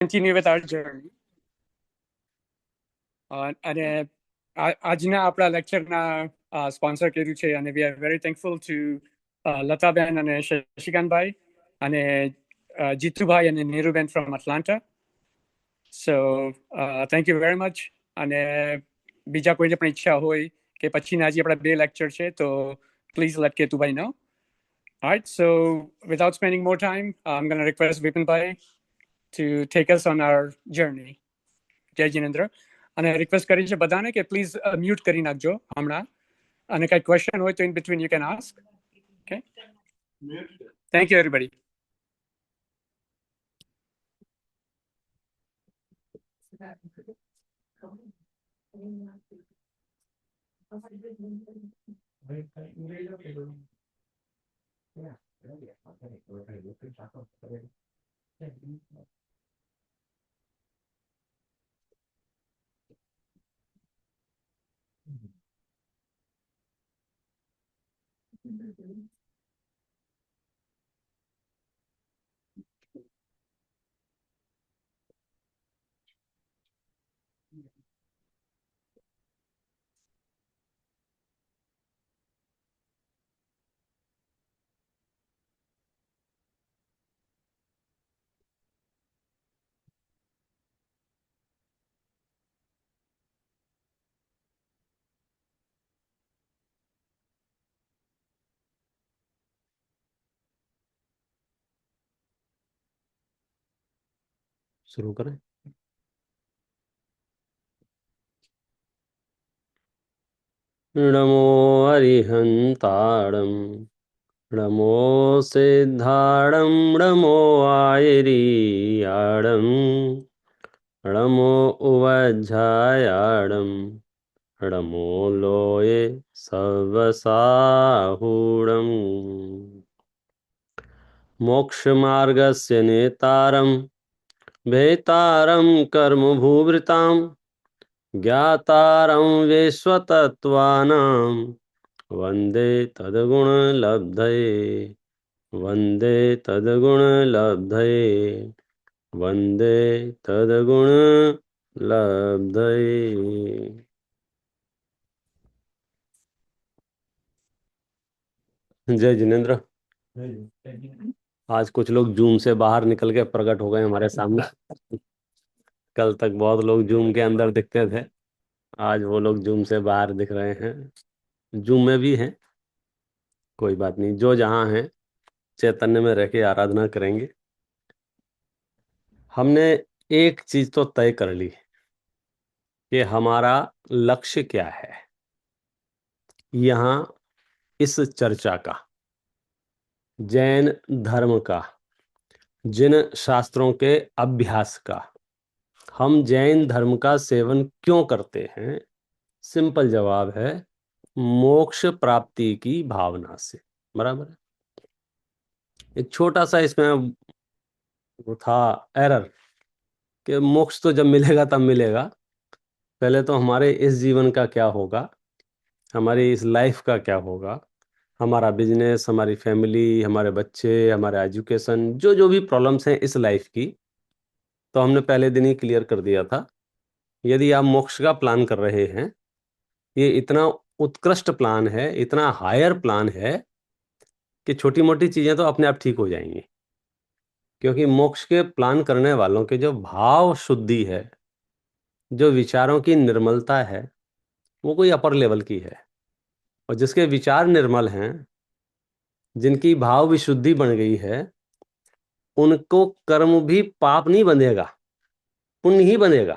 continue with our journey. અને આજના આપણા લેક્ચરના સ્પોન્સર કર્યું છે અને we are very thankful to Lataben અને શશિકાંતભાઈ અને જીતુભાઈ અને Niruben from Atlanta. So thank you very much. અને બીજા કોઈને પણ ઈચ્છા હોય કે પછીના હજી આપણા 2 લેક્ચર છે તો please let Ketubhai know. All right, so without spending more time, I'm going to request Vipinbhai to take us on our journey. જય જિનેન્દ્ર. અને રિક્વેસ્ટ કરી છે બધાને કે પ્લીઝ મ્યુટ કરી નાખજો હમણાં, અને કઈ ક્વેશ્ચન હોય તો in between you can ask. Okay, thank you everybody. शुरू करें. नमो अरिहंताणं नमो सिद्धाणं नमो आयरीयाणं नमो उवज्झायाणं नमो लोये सर्वसाहुणं मोक्षमार्गस्य नेतारं भेतारं कर्मभूभृतां ज्ञातारं विश्वतत्त्वानां वन्दे तद्गुणलब्धये वन्दे तद्गुणलब्धये वन्दे तद्गुणलब्धये. जय जिनेंद्र. आज कुछ लोग जूम से बाहर निकल के प्रकट हो गए हमारे सामने. कल तक बहुत लोग जूम के अंदर दिखते थे, आज वो लोग जूम से बाहर दिख रहे हैं. जूम में भी हैं, कोई बात नहीं, जो जहां है चैतन्य में रह के आराधना करेंगे. हमने एक चीज तो तय कर ली कि हमारा लक्ष्य क्या है यहाँ इस चर्चा का, जैन धर्म का, जिन शास्त्रों के अभ्यास का. हम जैन धर्म का सेवन क्यों करते हैं? सिंपल जवाब है, मोक्ष प्राप्ति की भावना से. बराबर है. एक छोटा सा इसमें वो था एरर कि मोक्ष तो जब मिलेगा तब मिलेगा, पहले तो हमारे इस जीवन का क्या होगा, हमारी इस लाइफ का क्या होगा, हमारा बिजनेस, हमारी फैमिली, हमारे बच्चे, हमारा एजुकेशन, जो जो भी प्रॉब्लम्स हैं इस लाइफ की, तो हमने पहले दिन ही क्लियर कर दिया था. यदि आप मोक्ष का प्लान कर रहे हैं, ये इतना उत्कृष्ट प्लान है, इतना हायर प्लान है कि छोटी मोटी चीजें तो अपने आप ठीक हो जाएंगी. क्योंकि मोक्ष के प्लान करने वालों के जो भाव शुद्धि है, जो विचारों की निर्मलता है, वो कोई अपर लेवल की है. और जिसके विचार निर्मल हैं, जिनकी भाव विशुद्धि बन गई है, उनको कर्म भी पाप नहीं बंधेगा, पुण्य ही बंधेगा.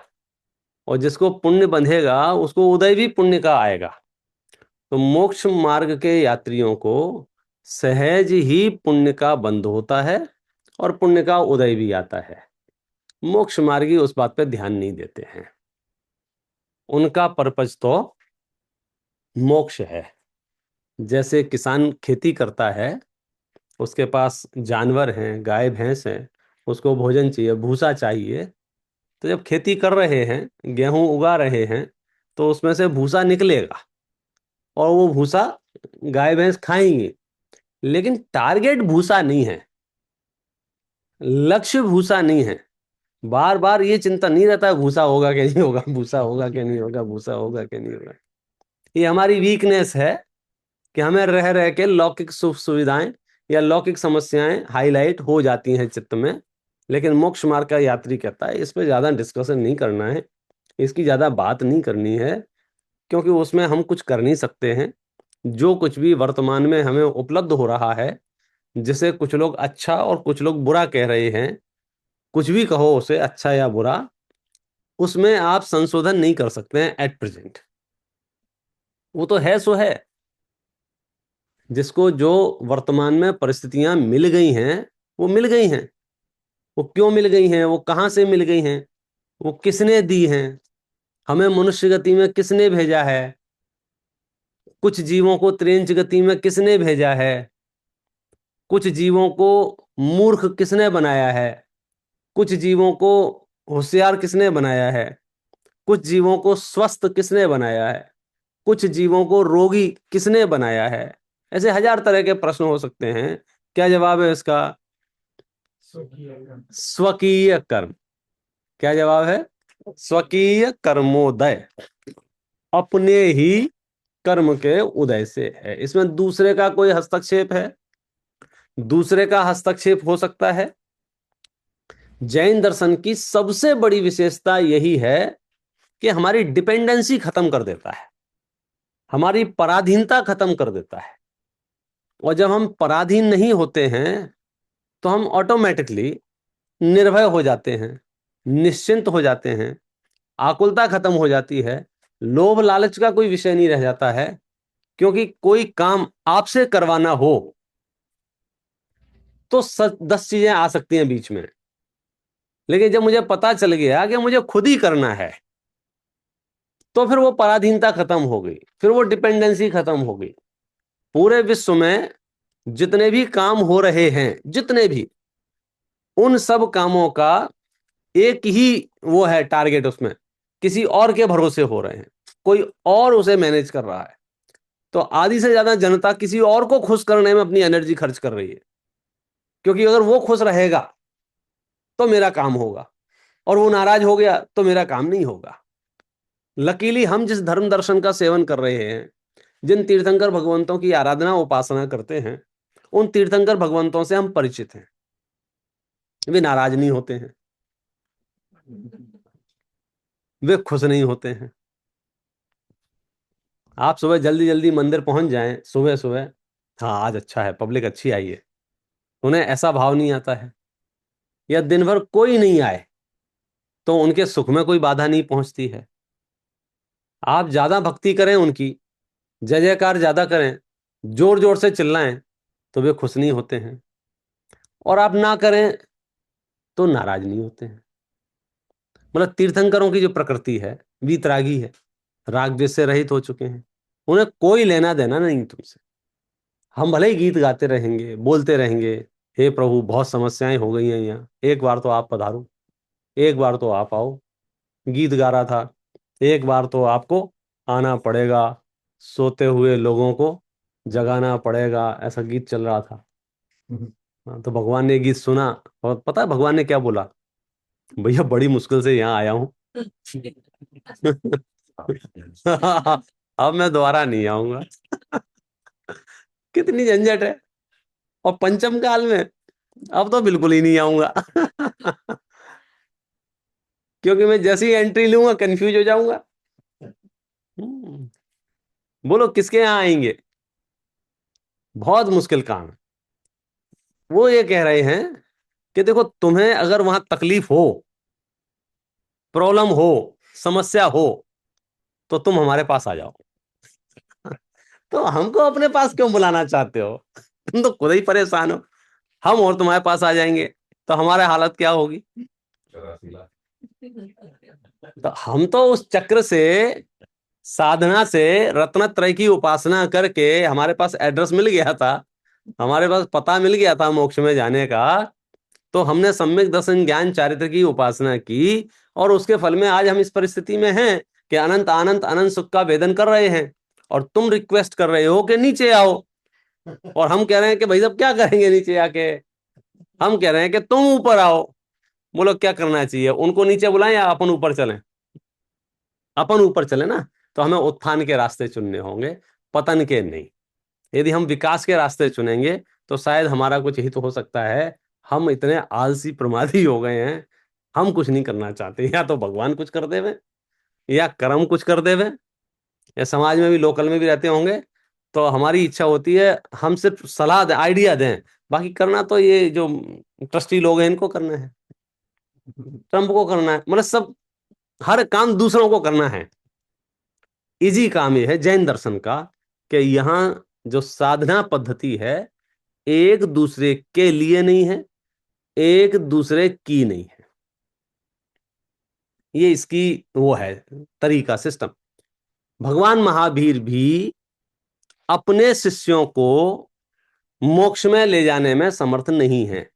और जिसको पुण्य बंधेगा उसको उदय भी पुण्य का आएगा. तो मोक्ष मार्ग के यात्रियों को सहज ही पुण्य का बंध होता है और पुण्य का उदय भी आता है. मोक्ष मार्गी उस बात पे ध्यान नहीं देते हैं. उनका पर्पज तो मोक्ष है. जैसे किसान खेती करता है, उसके पास जानवर हैं, गाय भैंस हैं, उसको भोजन चाहिए, भूसा चाहिए. तो जब खेती कर रहे हैं, गेहूं उगा रहे हैं, तो उसमें से भूसा निकलेगा और वो भूसा गाय भैंस खाएंगे. लेकिन टारगेट भूसा नहीं है, लक्ष्य भूसा नहीं है. बार बार ये चिंता नहीं रहता है भूसा होगा कि नहीं होगा, भूसा होगा कि नहीं होगा, भूसा होगा कि नहीं होगा। ये हमारी वीकनेस है कि हमें रह रह के लौकिक सुख सुविधाएं या लौकिक समस्याएं हाईलाइट हो जाती हैं चित्त में। लेकिन मोक्ष मार्ग का यात्री कहता है इस पे ज्यादा डिस्कशन नहीं करना है, इसकी ज्यादा बात नहीं करनी है, क्योंकि उसमें हम कुछ कर नहीं सकते हैं। जो कुछ भी वर्तमान में हमें उपलब्ध हो रहा है, जिसे कुछ लोग अच्छा और कुछ लोग बुरा कह रहे हैं, कुछ भी कहो उसे अच्छा या बुरा, उसमें आप संशोधन नहीं कर सकते हैं एट प्रेजेंट। वो तो है सो है। जिसको जो वर्तमान में परिस्थितियां मिल गई हैं वो मिल गई हैं। वो क्यों मिल गई हैं, वो कहां से मिल गई हैं, वो किसने दी हैं, हमें मनुष्य गति में किसने भेजा है, कुछ जीवों को त्रेंच गति में किसने भेजा है, कुछ जीवों को मूर्ख किसने बनाया है, कुछ जीवों को होशियार किसने बनाया है, कुछ जीवों को स्वस्थ किसने बनाया है, कुछ जीवों को रोगी किसने बनाया है। ऐसे हजार तरह के प्रश्न हो सकते हैं। क्या जवाब है इसका? स्वकीय कर्म। क्या जवाब है? स्वकीय कर्मोदय। अपने ही कर्म के उदय से है। इसमें दूसरे का कोई हस्तक्षेप है? दूसरे का हस्तक्षेप हो सकता है? जैन दर्शन की सबसे बड़ी विशेषता यही है कि हमारी डिपेंडेंसी खत्म कर देता है, हमारी पराधीनता खत्म कर देता है। और जब हम पराधीन नहीं होते हैं तो हम ऑटोमेटिकली निर्भय हो जाते हैं, निश्चिंत हो जाते हैं, आकुलता खत्म हो जाती है, लोभ लालच का कोई विषय नहीं रह जाता है। क्योंकि कोई काम आपसे करवाना हो तो 10 चीजें आ सकती हैं बीच में, लेकिन जब मुझे पता चल गया कि मुझे खुद ही करना है तो फिर वो पराधीनता खत्म हो गई, फिर वो डिपेंडेंसी खत्म हो गई। पूरे विश्व में जितने भी काम हो रहे हैं, जितने भी, उन सब कामों का एक ही वो है टारगेट, उसमें किसी और के भरोसे हो रहे हैं, कोई और उसे मैनेज कर रहा है। तो आधी से ज्यादा जनता किसी और को खुश करने में अपनी एनर्जी खर्च कर रही है, क्योंकि अगर वो खुश रहेगा तो मेरा काम होगा, और वो नाराज हो गया तो मेरा काम नहीं होगा। लकीली हम जिस धर्म दर्शन का सेवन कर रहे हैं, जिन तीर्थंकर भगवंतों की आराधना उपासना करते हैं, उन तीर्थंकर भगवंतों से हम परिचित हैं। वे नाराज नहीं होते हैं, वे खुश नहीं होते हैं। आप सुबह जल्दी जल्दी मंदिर पहुंच जाएं, सुबह सुबह, हाँ आज अच्छा है, पब्लिक अच्छी आई है, उन्हें ऐसा भाव नहीं आता है। या दिन भर कोई नहीं आए तो उनके सुख में कोई बाधा नहीं पहुंचती है। आप ज्यादा भक्ति करें उनकी, जय जयकार ज्यादा करें, जोर जोर से चिल्लाएं, तो वे खुश नहीं होते हैं। और आप ना करें तो नाराज नहीं होते हैं। मतलब तीर्थंकरों की जो प्रकृति है वीतरागी है, राग द्वेष से रहित हो चुके हैं, उन्हें कोई लेना देना नहीं तुमसे। हम भले ही गीत गाते रहेंगे, बोलते रहेंगे, हे प्रभु बहुत समस्याएं हो गई हैं यहाँ, एक बार तो आप पधारो, एक बार तो आप आओ। गीत गा रहा था, एक बार तो आपको आना पड़ेगा, सोते हुए लोगों को जगाना पड़ेगा, ऐसा गीत चल रहा था। हाँ, तो भगवान ने गीत सुना और पता है भगवान ने क्या बोला? भैया बड़ी मुश्किल से यहाँ आया हूँ अब मैं दोबारा नहीं आऊंगा कितनी झंझट है। और पंचम काल में अब तो बिल्कुल ही नहीं आऊंगा क्योंकि मैं जैसे ही एंट्री लूंगा कंफ्यूज हो जाऊंगा। हम्म, बोलो किसके यहाँ आएंगे? बहुत मुश्किल काम है। वो ये कह रहे हैं कि देखो तुम्हें अगर वहां तकलीफ हो, प्रॉब्लम हो, समस्या हो, तो तुम हमारे पास आ जाओ तो हमको अपने पास क्यों बुलाना चाहते हो? तुम तो खुद ही परेशान हो, हम और तुम्हारे पास आ जाएंगे तो हमारे हालत क्या होगी? तो हम तो उस चक्र से, साधना से, रत्नत्रय की उपासना करके हमारे पास एड्रेस मिल गया था, हमारे पास पता मिल गया था मोक्ष में जाने का। तो हमने सम्यक दर्शन ज्ञान चारित्र की उपासना की, और उसके फल में आज हम इस परिस्थिति में हैं कि अनंत अनंत अनंत सुख का वेदन कर रहे हैं। और तुम रिक्वेस्ट कर रहे हो कि नीचे आओ, और हम कह रहे हैं कि भाई साहब क्या करेंगे नीचे आके? हम कह रहे हैं कि तुम ऊपर आओ। बोलो क्या करना चाहिए, उनको नीचे बुलाएं या अपन ऊपर चलें? अपन ऊपर चले ना, तो हमें उत्थान के रास्ते चुनने होंगे, पतन के नहीं। यदि हम विकास के रास्ते चुनेंगे तो शायद हमारा कुछ हित हो सकता है। हम इतने आलसी प्रमादी हो गए हैं, हम कुछ नहीं करना चाहते, या तो भगवान कुछ कर देवे, या कर्म कुछ कर देवे, या समाज में भी लोकल में भी रहते होंगे तो हमारी इच्छा होती है हम सिर्फ सलाह दें, आइडिया दें, बाकी करना तो ये जो ट्रस्टी लोग हैं इनको करना है, ट्रम्प को करना है, मतलब सब हर काम दूसरों को करना है। इजी काम ये है जैन दर्शन का कि यहाँ जो साधना पद्धति है एक दूसरे के लिए नहीं है, एक दूसरे की नहीं है। ये इसकी वो है तरीका, सिस्टम। भगवान महावीर भी अपने शिष्यों को मोक्ष में ले जाने में समर्थ नहीं है,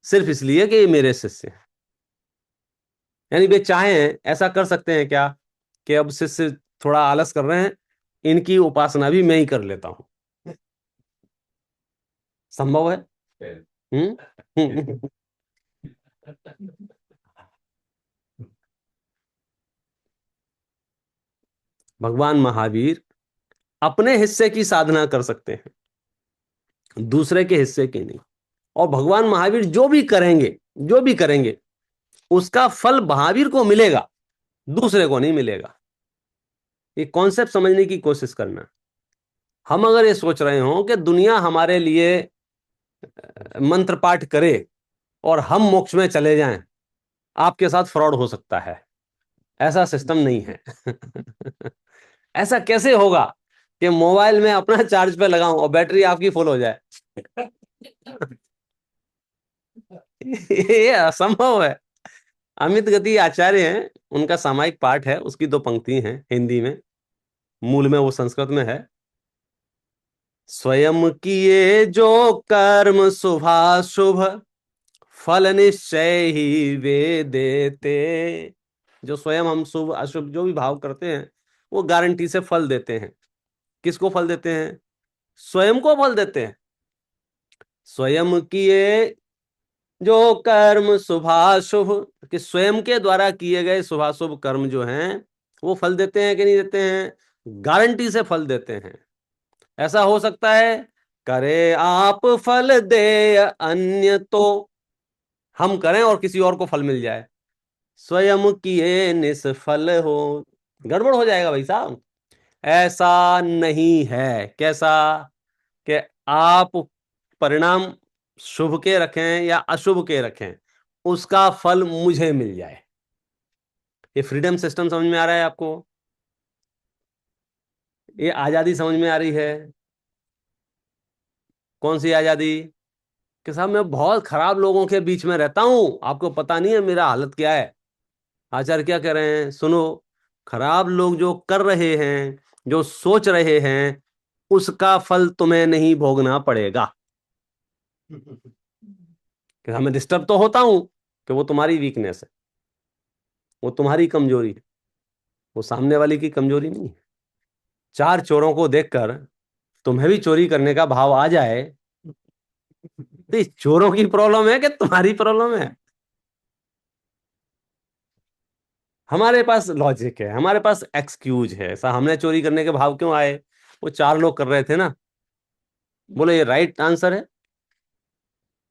सिर्फ इसलिए कि ये मेरे शिष्य हैं। यानी वे चाहें ऐसा कर सकते हैं क्या कि अब शिष्य थोड़ा आलस कर रहे हैं, इनकी उपासना भी मैं ही कर लेता हूं। संभव है? हम्म। भगवान महावीर अपने हिस्से की साधना कर सकते हैं, दूसरे के हिस्से की नहीं। और भगवान महावीर जो भी करेंगे उसका फल महावीर को मिलेगा, दूसरे को नहीं मिलेगा। ये कॉन्सेप्ट समझने की कोशिश करना। हम अगर ये सोच रहे हो कि दुनिया हमारे लिए मंत्र पाठ करे और हम मोक्ष में चले जाएं, आपके साथ फ्रॉड हो सकता है। ऐसा सिस्टम नहीं है। ऐसा कैसे होगा कि मोबाइल में अपना चार्ज पे लगाऊं और बैटरी आपकी फुल हो जाए? ये असंभव है। अमित गति आचार्य हैं, उनका सामायिक पाठ है, उसकी 2 पंक्ति हैं हिंदी में, मूल में वो संस्कृत में है। स्वयं किए जो कर्म शुभाशुभ फल निश्चय ही वे देते। जो स्वयं हम शुभ अशुभ जो भी भाव करते हैं वो गारंटी से फल देते हैं। किसको फल देते हैं? स्वयं को फल देते हैं। स्वयं किए जो कर्म शुभाशुभ, कि स्वयं के द्वारा किए गए शुभाशुभ कर्म जो हैं वो फल देते हैं कि नहीं देते हैं? गारंटी से फल देते हैं। ऐसा हो सकता है करे आप फल दे अन्य तो, हम करें और किसी और को फल मिल जाए, स्वयं किए निष्फल हो, गड़बड़ हो जाएगा भाई साहब। ऐसा नहीं है। कैसा? कि आप परिणाम शुभ के रखें या अशुभ के रखें, उसका फल मुझे मिल जाए। ये फ्रीडम सिस्टम समझ में आ रहा है आपको? ये आजादी समझ में आ रही है? कौन सी आजादी? कि साहब मैं बहुत खराब लोगों के बीच में रहता हूं, आपको पता नहीं है मेरा हालत क्या है। आचार्य क्या कह रहे हैं? सुनो, खराब लोग जो कर रहे हैं, जो सोच रहे हैं, उसका फल तुम्हें नहीं भोगना पड़ेगा। कि हमें डिस्टर्ब तो होता हूं कि वो तुम्हारी वीकनेस है, वो तुम्हारी कमजोरी है, वो सामने वाले की कमजोरी नहीं है। 4 चोरों को देखकर तुम्हें भी चोरी करने का भाव आ जाए तो ये चोरों की प्रॉब्लम है कि तुम्हारी प्रॉब्लम है? हमारे पास लॉजिक है, हमारे पास एक्सक्यूज है। ऐसा हमने चोरी करने के भाव क्यों आए? वो 4 लोग कर रहे थे ना। बोले ये राइट आंसर है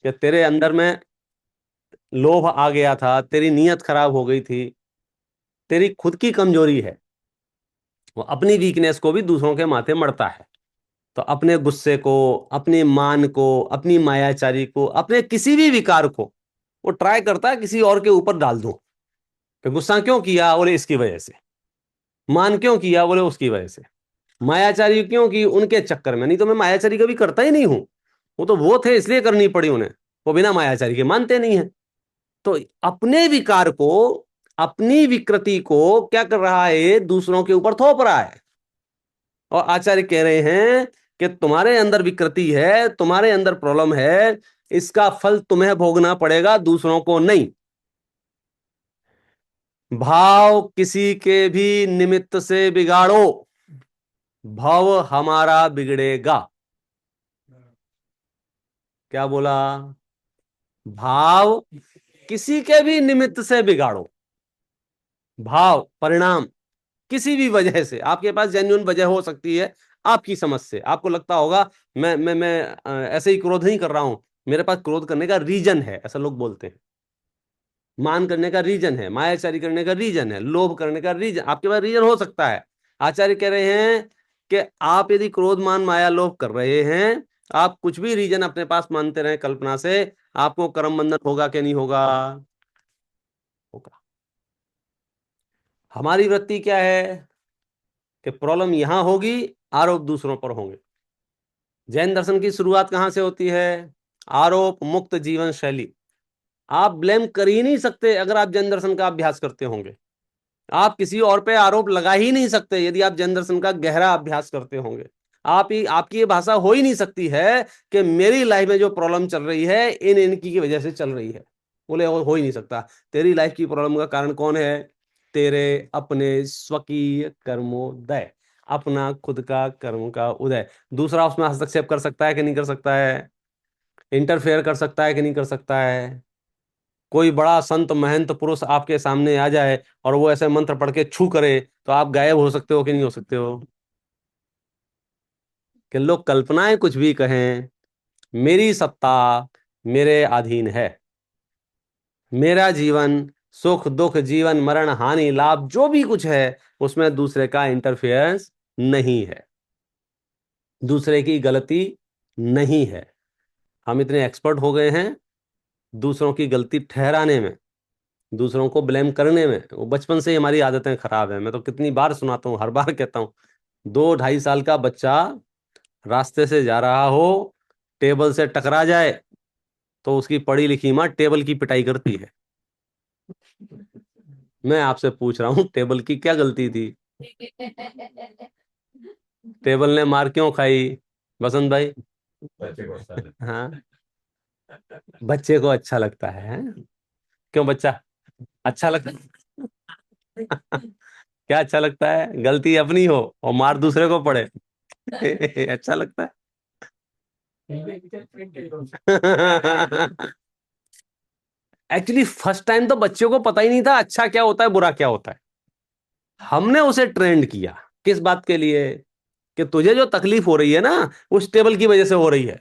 कि तेरे अंदर में लोभ आ गया था, तेरी नीयत खराब हो गई थी, तेरी खुद की कमजोरी है। वो अपनी वीकनेस को भी दूसरों के माथे मढ़ता है। तो अपने गुस्से को, अपने मान को, अपनी मायाचारी को, अपने किसी भी विकार को वो ट्राई करता है किसी और के ऊपर डाल दूं। कि गुस्सा क्यों किया? बोले इसकी वजह से। मान क्यों किया? बोले उसकी वजह से। मायाचारी क्यों की? उनके चक्कर में। नहीं तो मैं मायाचारी कभी करता ही नहीं हूं, वो तो वो थे इसलिए करनी पड़ी उन्हें, वो बिना मायाचारी के मानते नहीं है। तो अपने विकार को, अपनी विकृति को क्या कर रहा है? दूसरों के ऊपर थोप रहा है। और आचार्य कह रहे हैं कि तुम्हारे अंदर विकृति है, तुम्हारे अंदर प्रॉब्लम है, इसका फल तुम्हें भोगना पड़ेगा, दूसरों को नहीं। भाव किसी के भी निमित्त से बिगाड़ो, भव हमारा बिगड़ेगा। क्या बोला? भाव किसी के भी निमित्त से बिगाड़ो, भाव परिणाम किसी भी वजह से, आपके पास जेन्युइन वजह हो सकती है आपकी समझ से, आपको लगता होगा मैं ऐसे ही क्रोध नहीं कर रहा हूं, मेरे पास क्रोध करने का रीजन है, ऐसा लोग बोलते हैं। मान करने का रीजन है, मायाचारी करने का रीजन है, लोभ करने का रीजन, आपके पास रीजन हो सकता है। आचार्य कह रहे हैं कि आप यदि क्रोध मान माया लोभ कर रहे हैं, आप कुछ भी रीजन अपने पास मानते रहे कल्पना से, आपको कर्म बंधन होगा कि नहीं होगा? होगा। हमारी वृत्ति क्या है कि प्रॉब्लम यहां होगी, आरोप दूसरों पर होंगे। जैन दर्शन की शुरुआत कहां से होती है? आरोप मुक्त जीवन शैली। आप ब्लेम कर ही नहीं सकते अगर आप जैन दर्शन का अभ्यास करते होंगे, आप किसी और पे आरोप लगा ही नहीं सकते यदि आप जैन दर्शन का गहरा अभ्यास करते होंगे। आप ही, आपकी ये भाषा हो ही नहीं सकती है कि मेरी लाइफ में जो प्रॉब्लम चल रही है इन इनकी की वजह से चल रही है, बोले हो ही नहीं सकता। तेरी लाइफ की प्रॉब्लम का कारण कौन है? तेरे अपने स्वकीय कर्मोदय, अपना खुद का कर्म का उदय। दूसरा उसमें हस्तक्षेप कर सकता है कि नहीं कर सकता है? इंटरफेयर कर सकता है कि नहीं कर सकता है? कोई बड़ा संत महंत पुरुष आपके सामने आ जाए और वो ऐसे मंत्र पढ़ के छू करे तो आप गायब हो सकते हो कि नहीं हो सकते हो? कि लोग कल्पनाएं कुछ भी कहें, मेरी सत्ता मेरे अधीन है, मेरा जीवन सुख दुख जीवन मरण हानि लाभ जो भी कुछ है उसमें दूसरे का इंटरफेरेंस नहीं है, दूसरे की गलती नहीं है। हम इतने एक्सपर्ट हो गए हैं दूसरों की गलती ठहराने में, दूसरों को ब्लेम करने में। वो बचपन से ही हमारी आदतें खराब है। मैं तो कितनी बार सुनाता हूँ, हर बार कहता हूँ, 2-2.5 साल का बच्चा रास्ते से जा रहा हो, टेबल से टकरा जाए तो उसकी पढ़ी लिखी माँ टेबल की पिटाई करती है। मैं आपसे पूछ रहा हूँ, टेबल की क्या गलती थी? टेबल ने मार क्यों खाई बसंत भाई? हाँ, बच्चे को अच्छा लगता है, हैं? क्यों बच्चा अच्छा लगता है? क्या अच्छा लगता है? गलती अपनी हो और मार दूसरे को पड़े। अच्छा लगता है। एक्चुअली फर्स्ट टाइम तो बच्चे को पता ही नहीं था अच्छा क्या होता है बुरा क्या होता है। हमने उसे ट्रेंड किया किस बात के लिए? कि तुझे जो तकलीफ हो रही है ना उस टेबल की वजह से हो रही है,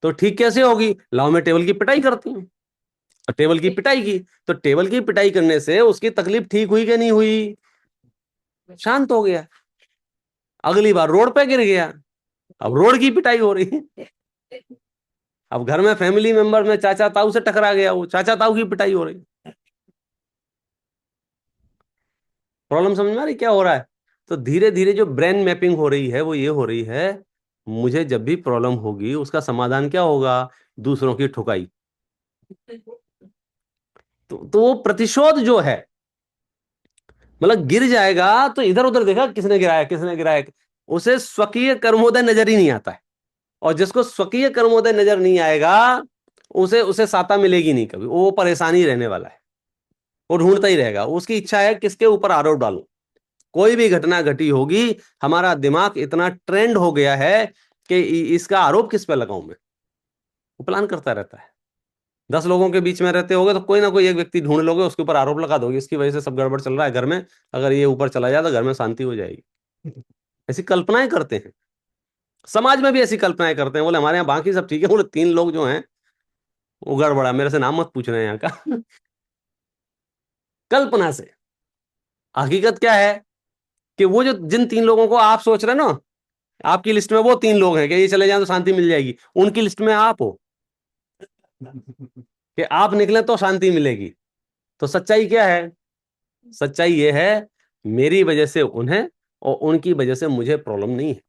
तो ठीक कैसे होगी? लाओ मैं टेबल की पिटाई करती हूँ। और टेबल की पिटाई की, तो टेबल की पिटाई करने से उसकी तकलीफ ठीक हुई कि नहीं हुई? शांत हो गया। अगली बार रोड पे गिर गया, अब रोड की पिटाई हो रही है। अब घर में फैमिली मेंबर में चाचा ताऊ से टकरा गया, वो चाचा ताऊ की पिटाई हो रही। प्रॉब्लम समझ में आ रही क्या हो रहा है? तो धीरे धीरे जो ब्रेन मैपिंग हो रही है वो ये हो रही है, मुझे जब भी प्रॉब्लम होगी उसका समाधान क्या होगा? दूसरों की ठुकाई। तो वो प्रतिशोध जो है, मतलब गिर जाएगा तो इधर उधर देखा किसने गिराया किसने गिराया, उसे स्वकीय कर्मोदय नजर ही नहीं आता है। और जिसको स्वकीय कर्मोदय नजर नहीं आएगा उसे उसे साता मिलेगी नहीं कभी, वो परेशानी रहने वाला है, वो ढूंढता ही रहेगा। उसकी इच्छा है किसके ऊपर आरोप डालूं। कोई भी घटना घटी होगी, हमारा दिमाग इतना ट्रेंड हो गया है कि इसका आरोप किस पे लगाऊं मैं, वो प्लान करता रहता है। 10 लोगों के बीच में रहते होगे तो कोई ना कोई एक व्यक्ति ढूंढ लोगे, उसके ऊपर आरोप लगा दोगे, इसकी वजह से सब गड़बड़ चल रहा है घर में, अगर ये ऊपर चला जाए तो घर में शांति हो जाएगी। ऐसी कल्पनाएं करते हैं, समाज में भी ऐसी कल्पनाएं करते हैं। बोले हमारे यहाँ बाकी सब ठीक है, बोले 3 लोग जो हैं वो गड़बड़ा, मेरे से नाम मत पूछना है यहाँ का। कल्पना से। हकीकत क्या है कि वो जो जिन 3 लोगों को आप सोच रहे हो ना, आपकी लिस्ट में वो 3 लोग हैं कि ये चले जाएं तो शांति मिल जाएगी, उनकी लिस्ट में आप हो कि आप निकले तो शांति मिलेगी। तो सच्चाई क्या है? सच्चाई ये है, मेरी वजह से उन्हें और उनकी वजह से मुझे प्रॉब्लम नहीं है।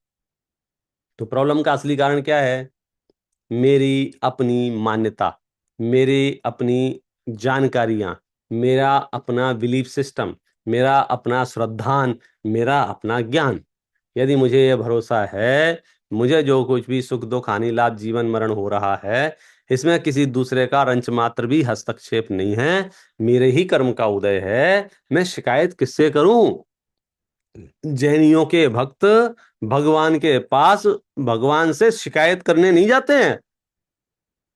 तो प्रॉब्लम का असली कारण क्या है? मेरी अपनी मान्यता, मेरी अपनी जानकारियां, मेरा अपना बिलीफ सिस्टम, मेरा अपना श्रद्धान, मेरा अपना ज्ञान। यदि मुझे यह भरोसा है मुझे जो कुछ भी सुख दुख हानि लाभ जीवन मरण हो रहा है इसमें किसी दूसरे का रंच मात्र भी हस्तक्षेप नहीं है, मेरे ही कर्म का उदय है, मैं शिकायत किससे करूं? जैनियों के भक्त भगवान के पास भगवान से शिकायत करने नहीं जाते हैं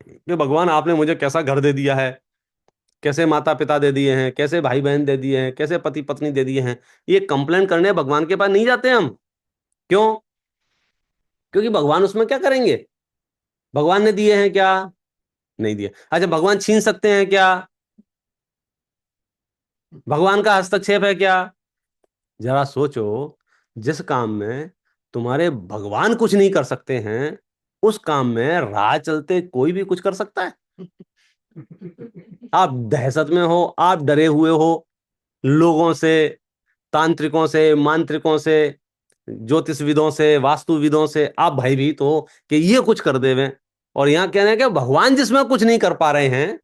कि भगवान आपने मुझे कैसा घर दे दिया है, कैसे माता पिता दे दिए हैं, कैसे भाई बहन दे दिए हैं, कैसे पति पत्नी दे दिए हैं, ये कंप्लेन करने भगवान के पास नहीं जाते हम। क्यों? क्योंकि भगवान उसमें क्या करेंगे? भगवान ने दिए हैं क्या? नहीं दिए। अच्छा, भगवान छीन सकते हैं क्या? भगवान का हस्तक्षेप है क्या? जरा सोचो, जिस काम में तुम्हारे भगवान कुछ नहीं कर सकते हैं, उस काम में राह चलते कोई भी कुछ कर सकता है? आप दहशत में हो, आप डरे हुए हो लोगों से, तांत्रिकों से, मांत्रिकों से, ज्योतिषविदों से, वास्तुविदों से आप भयभीत हो कि ये कुछ कर देवे, और यहां कह रहे हैं कि भगवान जिसमें कुछ नहीं कर पा रहे हैं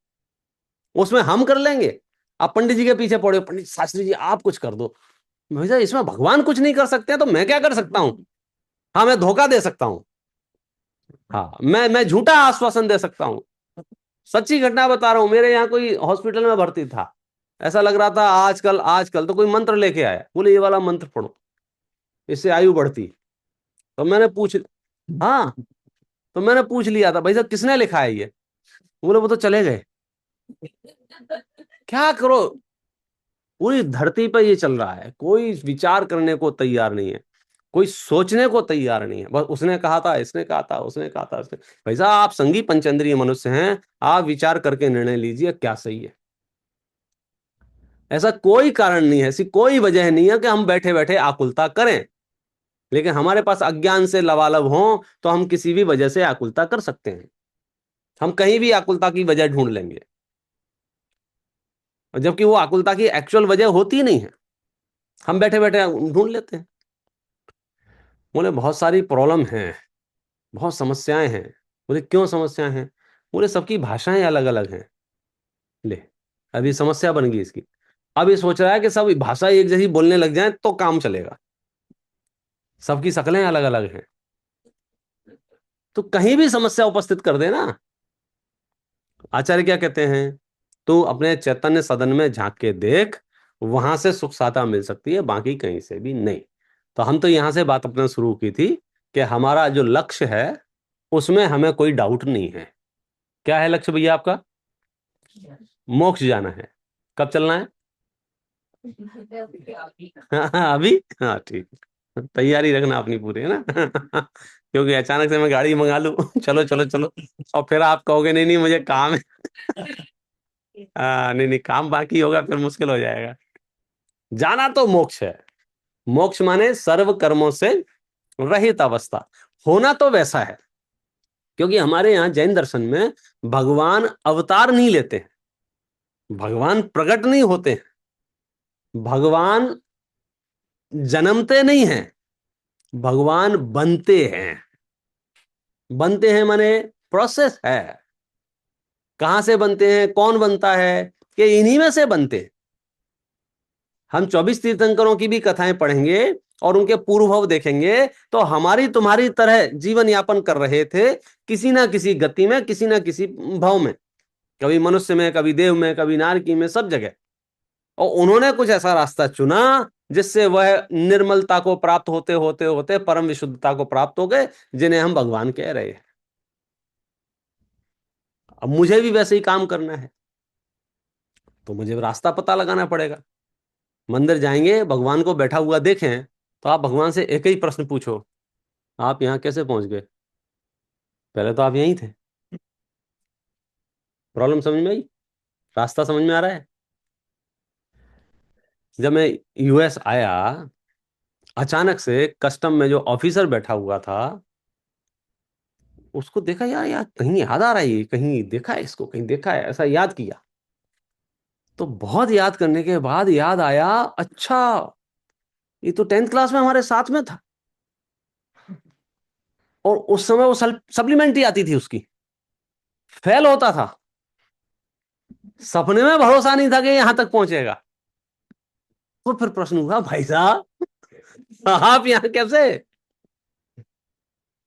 उसमें हम कर लेंगे। आप पंडित जी के पीछे पड़े हो, पंडित शास्त्री जी आप कुछ कर दो। भैया इसमें भगवान कुछ नहीं कर सकते हैं तो मैं क्या कर सकता हूं? हाँ, मैं धोखा दे सकता हूं। हाँ, मैं झूठा आश्वासन दे सकता हूं। सच्ची घटना बता रहा हूं, मेरे यहाँ कोई हॉस्पिटल में भर्ती था, ऐसा लग रहा था आजकल आजकल तो कोई मंत्र लेके आया, बोले ये वाला मंत्र पढ़ो, इससे आयु बढ़ती। तो मैंने पूछ हाँ, तो मैंने पूछ लिया था, भाई साहब किसने लिखा है ये? बोले वो तो चले गए। क्या करो, पूरी धरती पर ये चल रहा है, कोई विचार करने को तैयार नहीं है, कोई सोचने को तैयार नहीं है। बस उसने कहा था, इसने कहा था, उसने कहा था, उसने। भाई साहब आप संगी पंचेंद्रिय मनुष्य हैं, आप विचार करके निर्णय लीजिए क्या सही है। ऐसा कोई कारण नहीं है, ऐसी कोई वजह नहीं है कि हम बैठे बैठे आकुलता करें, लेकिन हमारे पास अज्ञान से लबालब हो तो हम किसी भी वजह से आकुलता कर सकते हैं। हम कहीं भी आकुलता की वजह ढूंढ लेंगे, और जबकि वो आकुलता की एक्चुअल वजह होती नहीं है, हम बैठे बैठे ढूंढ लेते हैं। बोले बहुत सारी प्रॉब्लम हैं, बहुत समस्याएं हैं। बोले क्यों समस्याएं हैं? बोले सबकी भाषाएं अलग अलग हैं। ले, अभी समस्या बन गई इसकी। अब ये सोच रहा है कि सब भाषा एक जैसी बोलने लग जाए तो काम चलेगा। सबकी शक्लें अलग अलग हैं, तो कहीं भी समस्या उपस्थित कर देना। आचार्य क्या कहते हैं? तू अपने चैतन्य सदन में झांक के देख, वहां से सुख साता मिल सकती है, बाकी कहीं से भी नहीं। तो हम तो यहां से बात अपने शुरू की थी कि हमारा जो लक्ष्य है उसमें हमें कोई डाउट नहीं है। क्या है लक्ष्य भैया आपका? मोक्ष जाना है। कब चलना है? हाँ, अभी। हाँ ठीक, तैयारी रखना अपनी पूरी, है ना? क्योंकि अचानक से मैं गाड़ी मंगा लूं, चलो चलो चलो, और फिर आप कहोगे नहीं नहीं मुझे काम है। नहीं नहीं, काम बाकी होगा फिर मुश्किल हो जाएगा। जाना तो मोक्ष है। मोक्ष माने सर्व कर्मों से रहित अवस्था। होना तो वैसा है, क्योंकि हमारे यहां जैन दर्शन में भगवान अवतार नहीं लेते हैं, भगवान प्रकट नहीं होते हैं, भगवान जन्मते नहीं हैं, भगवान बनते हैं। बनते हैं माने प्रोसेस है। कहां से बनते हैं, कौन बनता है? कि इन्हीं में से बनते हैं। हम 24 तीर्थंकरों की भी कथाएं पढ़ेंगे और उनके पूर्व भव देखेंगे, तो हमारी तुम्हारी तरह जीवन यापन कर रहे थे, किसी ना किसी गति में, किसी ना किसी भव में, कभी मनुष्य में, कभी देव में, कभी नारकी में, सब जगह। और उन्होंने कुछ ऐसा रास्ता चुना जिससे वह निर्मलता को प्राप्त होते होते होते परम विशुद्धता को प्राप्त हो गए, जिन्हें हम भगवान कह रहे हैं। अब मुझे भी वैसे ही काम करना है, तो मुझे रास्ता पता लगाना पड़ेगा। मंदिर जाएंगे, भगवान को बैठा हुआ देखें, तो आप भगवान से एक ही प्रश्न पूछो, आप यहां कैसे पहुंच गए? पहले तो आप यहीं थे। प्रॉब्लम समझ में आई? रास्ता समझ में आ रहा है? जब मैं यूएस आया, अचानक से कस्टम में जो ऑफिसर बैठा हुआ था, उसको देखा, यार यार कहीं याद आ रहा है, ये कहीं देखा है, इसको कहीं देखा है, ऐसा याद किया। तो बहुत याद करने के बाद याद आया, अच्छा ये तो 10th क्लास में हमारे साथ में था, और उस समय वो सप्लीमेंट्री आती थी उसकी, फेल होता था। सपने में भरोसा नहीं था कि यहां तक पहुंचेगा। तो फिर प्रश्न हुआ, भाई साहब आप यहां कैसे?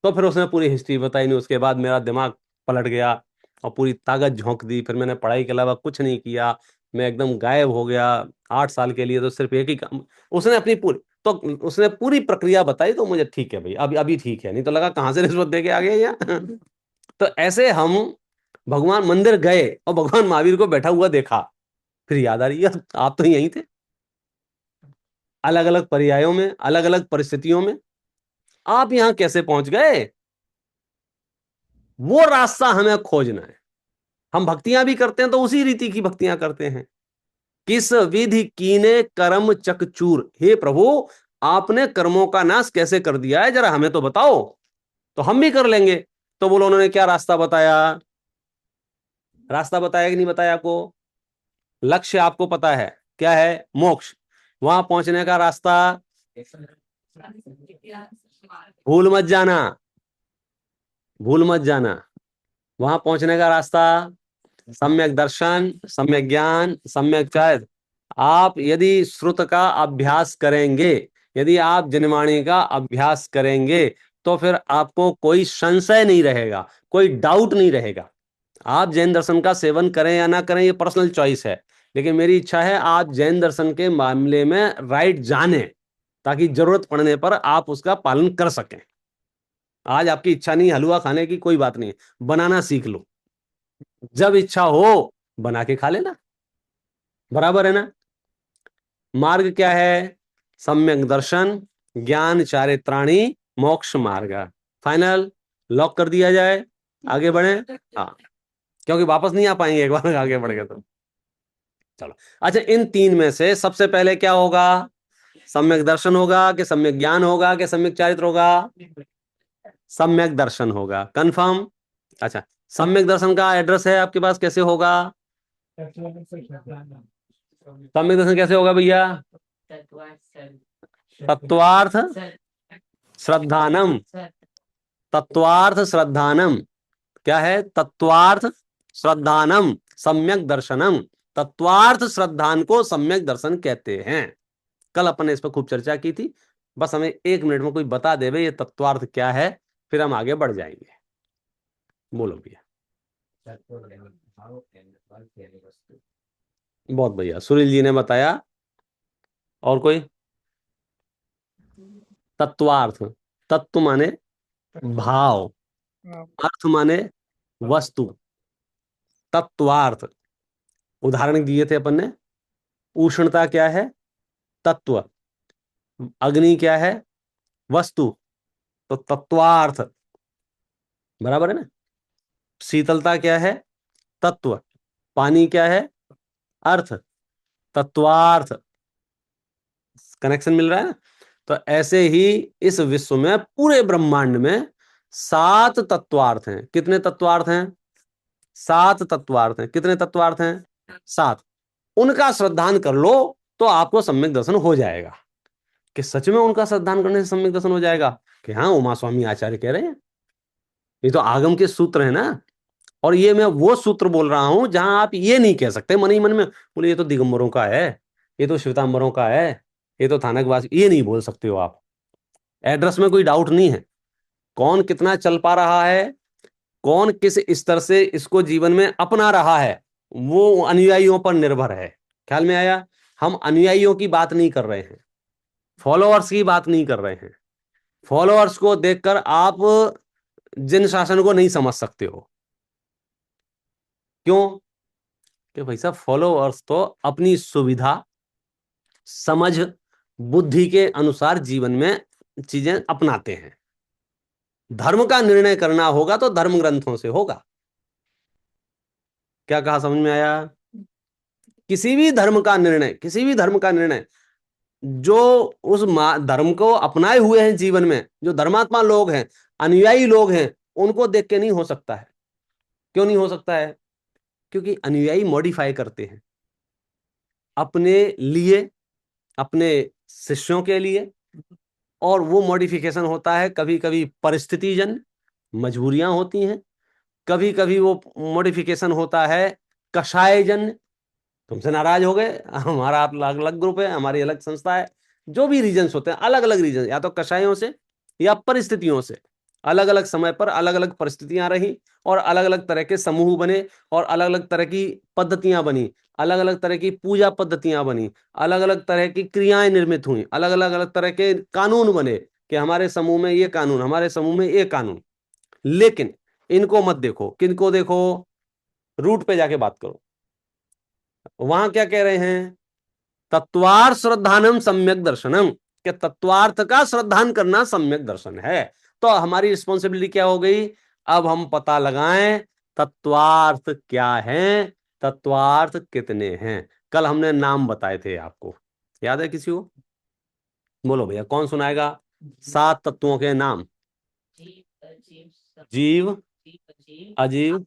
तो फिर उसने पूरी हिस्ट्री बताई। नहीं, उसके बाद मेरा दिमाग पलट गया और पूरी ताकत झोंक दी। फिर मैंने पढ़ाई के अलावा कुछ नहीं किया, मैं एकदम गायब हो गया 8 साल के लिए। तो सिर्फ एक ही काम उसने अपनी पूरी, तो उसने पूरी प्रक्रिया बताई, तो मुझे ठीक है भाई, अभी अभी ठीक है, नहीं तो लगा कहां से रिश्वत दे के आ गए यहाँ। तो ऐसे हम भगवान मंदिर गए और भगवान महावीर को बैठा हुआ देखा, फिर याद आ रही है आप तो यहीं थे, अलग अलग पर्यायों में, अलग अलग परिस्थितियों में, आप यहां कैसे पहुंच गए? वो रास्ता हमें खोजना है। हम भक्तियां भी करते हैं तो उसी रीति की भक्तियां करते हैं। किस विधि कीने कर्म चकचूर, हे प्रभु आपने कर्मों का नाश कैसे कर दिया है, जरा हमें तो बताओ, तो हम भी कर लेंगे। तो बोलो उन्होंने क्या रास्ता बताया? रास्ता बताया कि नहीं बताया? आपको लक्ष्य आपको पता है क्या है? मोक्ष। वहां पहुंचने का रास्ता भूल मत जाना, भूल मत जाना। वहां पहुंचने का रास्ता सम्यक दर्शन, सम्यक ज्ञान, सम्यक चरित्र। आप यदि श्रुत का अभ्यास करेंगे, यदि आप जनवाणी का अभ्यास करेंगे, तो फिर आपको कोई संशय नहीं रहेगा, कोई डाउट नहीं रहेगा। आप जैन दर्शन का सेवन करें या ना करें, ये पर्सनल चॉइस है, लेकिन मेरी इच्छा है आप जैन दर्शन के मामले में राइट जाने, ताकि जरूरत पड़ने पर आप उसका पालन कर सकें। आज आपकी इच्छा नहीं हलवा खाने की, कोई बात नहीं, बनाना सीख लो। जब इच्छा हो बना के खा लेना, बराबर है ना? मार्ग क्या है? सम्यक दर्शन, ज्ञान चारित्राणी, मोक्ष मार्ग। फाइनल लॉक कर दिया जाए, आगे बढ़े? हाँ, क्योंकि वापस नहीं आ पाएंगे एक बार आगे बढ़ गए तो। चलो, अच्छा, इन तीन में से सबसे पहले क्या होगा? सम्यक दर्शन होगा कि सम्यक ज्ञान होगा कि सम्यक चारित्र होगा? सम्यक दर्शन होगा, कंफर्म? अच्छा, सम्यक दर्शन का एड्रेस है आपके पास, कैसे होगा? सम्यक दर्शन कैसे होगा भैया? तत्वार्थ श्रद्धानम, तत्वार्थ श्रद्धानम। क्या है? तत्वार्थ श्रद्धानम सम्यक दर्शनम। तत्वार्थ श्रद्धान को सम्यक दर्शन कहते हैं। कल अपन ने इस पर खूब चर्चा की थी। बस हमें 1 मिनट में कोई बता दे भाई ये तत्वार्थ क्या है, फिर हम आगे बढ़ जाएंगे। बोलो भैया। बहुत बढ़िया, सुनील जी ने बताया। और कोई? तत्वार्थ, तत्व माने भाव, अर्थ माने वस्तु। तत्वार्थ उदाहरण दिए थे अपन ने। उष्णता क्या है? तत्व। अग्नि क्या है? वस्तु। तो तत्वार्थ, बराबर है ना? शीतलता क्या है? तत्व। पानी क्या है? अर्थ। तत्वार्थ। कनेक्शन मिल रहा है ना? तो ऐसे ही इस विश्व में, पूरे ब्रह्मांड में 7 तत्वार्थ हैं। कितने तत्वार्थ हैं? 7 तत्वार्थ हैं। कितने तत्वार्थ हैं? 7। उनका श्रद्धान कर लो तो आपको सम्यक दर्शन हो जाएगा। कि सच में उनका श्रद्धान करने से सम्यक दर्शन हो जाएगा? कि हाँ, उमा स्वामी आचार्य कह रहे हैं, ये तो आगम के सूत्र है ना। और ये मैं वो सूत्र बोल रहा हूं जहां आप ये नहीं कह सकते मन ही मन में, बोले ये तो दिगंबरों का है, ये तो श्वेतांबरों का है, ये तो थानकवासी, ये नहीं बोल सकते हो आप। एड्रेस में कोई डाउट नहीं है। कौन कितना चल पा रहा है, कौन किस स्तर से इसको जीवन में अपना रहा है, वो अनुयायियों पर निर्भर है। ख्याल में आया? हम अनुयायियों की बात नहीं कर रहे हैं, फॉलोअर्स की बात नहीं कर रहे हैं। फॉलोअर्स को देखकर आप जिन शासन को नहीं समझ सकते हो। क्यों? कि भाई साहब, फॉलोअर्स तो अपनी सुविधा, समझ, बुद्धि के अनुसार जीवन में चीजें अपनाते हैं। धर्म का निर्णय करना होगा तो धर्म ग्रंथों से होगा। क्या कहा, समझ में आया? किसी भी धर्म का निर्णय, किसी भी धर्म का निर्णय जो उस धर्म को अपनाए हुए हैं, जीवन में जो धर्मात्मा लोग हैं, अनुयायी लोग हैं, उनको देख के नहीं हो सकता है। क्यों नहीं हो सकता है? क्योंकि अनुयायी मॉडिफाई करते हैं अपने लिए, अपने शिष्यों के लिए। और वो मॉडिफिकेशन होता है कभी कभी परिस्थितिजन, मजबूरियां होती हैं। कभी कभी वो मॉडिफिकेशन होता है कषायजन, तुमसे नाराज हो गए, हमारा आप अलग अलग ग्रुप है, हमारी अलग संस्था है। जो भी रीजन्स होते हैं, अलग अलग रीजन, या तो कषायों से या परिस्थितियों से। अलग अलग समय पर अलग अलग परिस्थितियां रही, और अलग अलग तरह के समूह बने, और अलग अलग तरह की पद्धतियां बनी, अलग अलग तरह की पूजा पद्धतियां बनी, अलग अलग तरह की क्रियाएं निर्मित हुई, अलग अलग अलग तरह के कानून बने कि हमारे समूह में ये कानून, हमारे समूह में ये कानून। लेकिन इनको मत देखो, किनको देखो? रूट पे जाके बात करो। वहां क्या कह रहे हैं? तत्वार्थ श्रद्धानम सम्यक दर्शनम, के तत्वार्थ का श्रद्धान करना सम्यक दर्शन है। तो हमारी रिस्पॉन्सिबिलिटी क्या हो गई? अब हम पता लगाएं तत्वार्थ क्या है, तत्वार्थ कितने हैं। कल हमने नाम बताए थे आपको, याद है किसी को? बोलो भैया, कौन सुनाएगा 7 तत्वों के नाम? जीव, अजीव,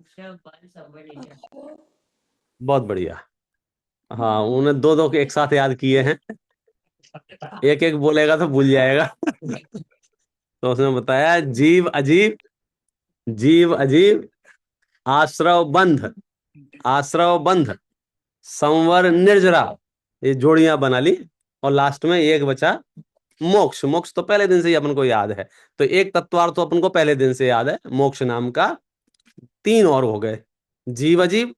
बहुत बढ़िया। हाँ, उन्हें दो दो के एक साथ याद किए हैं, एक एक बोलेगा तो भूल जाएगा। तो उसने बताया जीव अजीब, जीव अजीब, आश्रव बंध, आश्रव बंध, संवर निर्जरा, ये जोड़ियां बना ली। और लास्ट में एक बचा मोक्ष। मोक्ष तो पहले दिन से ही अपन को याद है, तो एक तत्वार्थ तो अपन को पहले दिन से याद है, मोक्ष नाम का 3 और हो गए, जीव अजीब,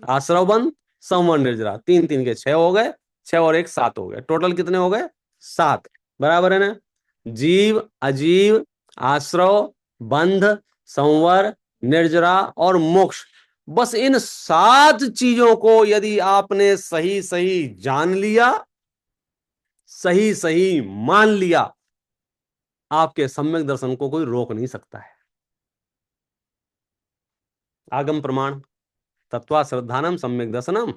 आश्रव बंध, संवर निर्जरा, 3 3 के 6 हो गए, 6 और 1 7 हो गए, टोटल कितने हो गए? 7। बराबर है ना? जीव अजीव, आश्रव बंध, संवर निर्जरा और मोक्ष, बस इन 7 चीजों को यदि आपने सही सही जान लिया, सही सही मान लिया, आपके सम्यक दर्शन को कोई रोक नहीं सकता है। आगम प्रमाण तत्वा श्रद्धानम सम्यक दर्शनम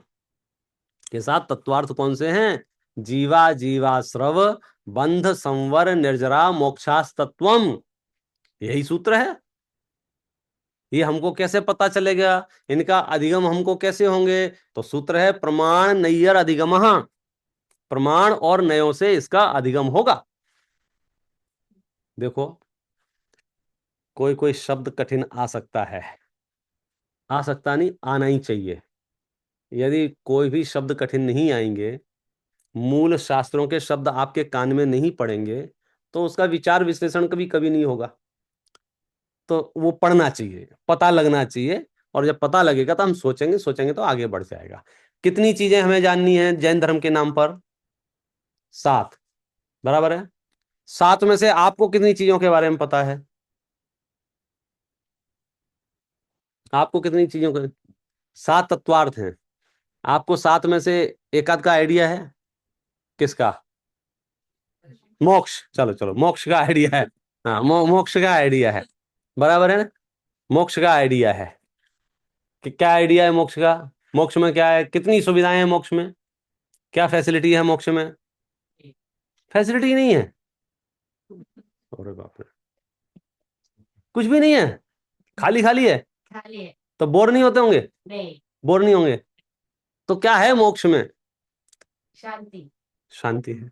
के साथ तत्वार्थ कौन से हैं? जीवा जीवाश्रव बंध संवर निर्जरा मोक्षास्तत्वम, यही सूत्र है। ये हमको कैसे पता चलेगा? इनका अधिगम हमको कैसे होंगे? तो सूत्र है प्रमाण नैयर अधिगमः, प्रमाण और नयों से इसका अधिगम होगा। देखो, कोई कोई शब्द कठिन आ सकता है, आ सकता नहीं, आना ही चाहिए। यदि कोई भी शब्द कठिन नहीं आएंगे, मूल शास्त्रों के शब्द आपके कान में नहीं पड़ेंगे, तो उसका विचार विश्लेषण कभी कभी नहीं होगा। तो वो पढ़ना चाहिए, पता लगना चाहिए, और जब पता लगेगा तो हम सोचेंगे, सोचेंगे तो आगे बढ़ जाएगा। कितनी चीजें हमें जाननी है जैन धर्म के नाम पर? 7। बराबर है। 7 में से आपको कितनी चीजों के बारे में पता है? आपको कितनी चीजों के? 7 तत्वार्थ हैं। आपको 7 में से एक आध का आइडिया है? किसका? मोक्ष, चलो चलो, मोक्ष का आइडिया है। हाँ, मोक्ष का आइडिया है। बराबर है ना? मोक्ष का आइडिया है कि क्या आइडिया है मोक्ष का? मोक्ष में क्या है? कितनी सुविधाएं हैं मोक्ष में? क्या फैसिलिटी है मोक्ष में? फैसिलिटी नहीं है। अरे बाप रे, कुछ भी नहीं है, खाली खाली है। खाली है। तो बोर नहीं होते होंगे? नहीं। बोर नहीं होंगे। तो क्या है मोक्ष में? शांति, शांति है,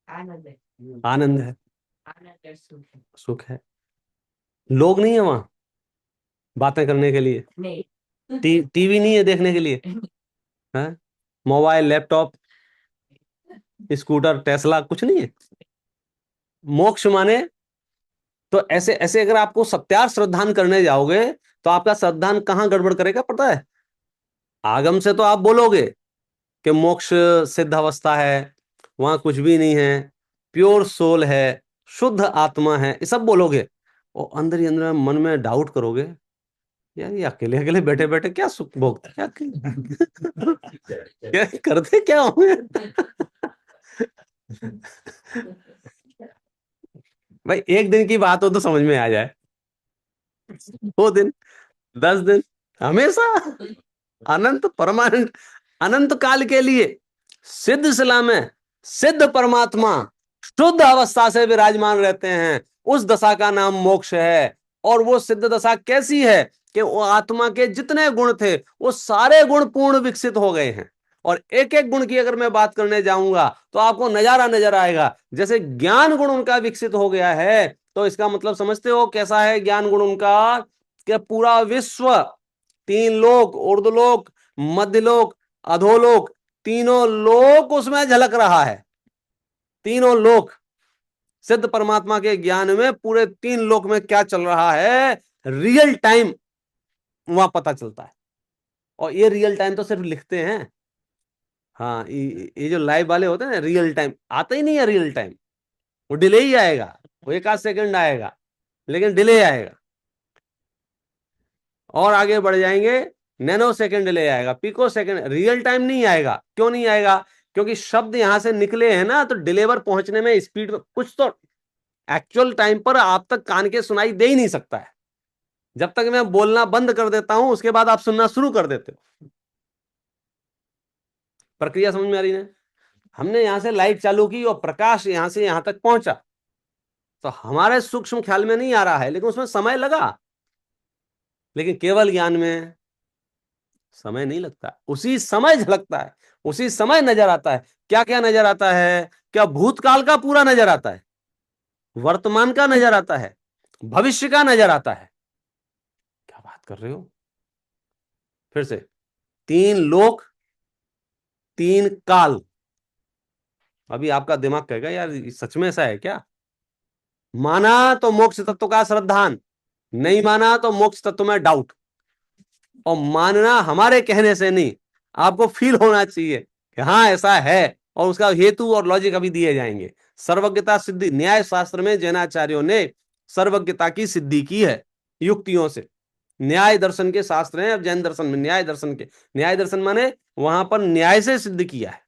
आनंद है, आनंद है, आनंद और सुख है। सुख है। लोग नहीं है वहां बातें करने के लिए, नहीं। टीवी नहीं है देखने के लिए, है? मोबाइल, लैपटॉप, स्कूटर, टेस्ला, कुछ नहीं है। मोक्ष माने, तो ऐसे ऐसे अगर आपको सत्यार श्रद्धान करने जाओगे, तो आपका श्रद्धान कहाँ गड़बड़ करेगा पता है? आगम से तो आप बोलोगे कि मोक्ष सिद्ध अवस्था है, वहां कुछ भी नहीं है, प्योर सोल है, शुद्ध आत्मा है, ये सब बोलोगे। और अंदर ही अंदर मन में डाउट करोगे, यार ये अकेले अकेले बैठे बैठे क्या सुख भोगते क्या क्या करते क्या होंगे? भाई, एक दिन की बात हो तो समझ में आ जाए, 2 दिन, 10 दिन, हमेशा, अनंत परमानंद, अनंत काल के लिए सिद्ध शिला में सिद्ध परमात्मा शुद्ध अवस्था से विराजमान रहते हैं, उस दशा का नाम मोक्ष है। और वो सिद्ध दशा कैसी है कि वो आत्मा के जितने गुण थे वो सारे गुण पूर्ण विकसित हो गए हैं। और एक एक गुण की अगर मैं बात करने जाऊंगा तो आपको नजारा नजर आएगा। जैसे ज्ञान गुण उनका विकसित हो गया है, तो इसका मतलब समझते हो कैसा है ज्ञान गुण उनका? कि पूरा विश्व, 3 लोक, ऊर्ध्वलोक, मध्यलोक, अधोलोक, तीनों लोक उसमें झलक रहा है। तीनों लोक सिद्ध परमात्मा के ज्ञान में, पूरे 3 लोक में क्या चल रहा है रियल टाइम वहां पता चलता है। और ये रियल टाइम तो सिर्फ लिखते हैं। हाँ, ये जो लाइव वाले होते हैं ना, रियल टाइम आता ही नहीं है। रियल टाइम वो डिले ही आएगा, वो 1 आध सेकंड आएगा, लेकिन डिले आएगा। और आगे बढ़ जाएंगे नैनो सेकंड डिले आएगा, पिको सेकंड, रियल टाइम नहीं आएगा। क्यों नहीं आएगा? क्योंकि शब्द यहां से निकले हैं ना, तो डिलीवर पहुंचने में स्पीड में कुछ तो एक्चुअल टाइम पर आप तक कान के सुनाई दे ही नहीं सकता है। जब तक मैं बोलना बंद कर देता हूं उसके बाद आप सुनना शुरू कर देते हो। प्रक्रिया समझ में आ रही है? हमने यहां से लाइट चालू की और प्रकाश यहां से यहां तक पहुंचा, तो हमारे सूक्ष्म ख्याल में नहीं आ रहा है, लेकिन उसमें समय लगा। लेकिन केवल ज्ञान में समय नहीं लगता, उसी समय झलकता है, उसी समय नजर आता है। क्या क्या नजर आता है? क्या भूतकाल का पूरा नजर आता है, वर्तमान का नजर आता है, भविष्य का नजर आता है। क्या बात कर रहे हो? फिर से, 3 लोक 3 काल। अभी आपका दिमाग कहेगा यार सच में ऐसा है क्या? माना तो मोक्ष तत्व का श्रद्धान, नहीं माना तो मोक्ष तत्व में डाउट। और मानना हमारे कहने से नहीं, आपको फील होना चाहिए कि हाँ ऐसा है, और उसका हेतु और लॉजिक अभी दिए जाएंगे। सर्वज्ञता सिद्धि, न्याय शास्त्र में जैनाचार्यों ने सर्वज्ञता की सिद्धि की है युक्तियों से। न्याय दर्शन के शास्त्र हैं, अब जैन दर्शन में न्याय दर्शन के, न्याय दर्शन माने वहां पर न्याय से सिद्ध किया है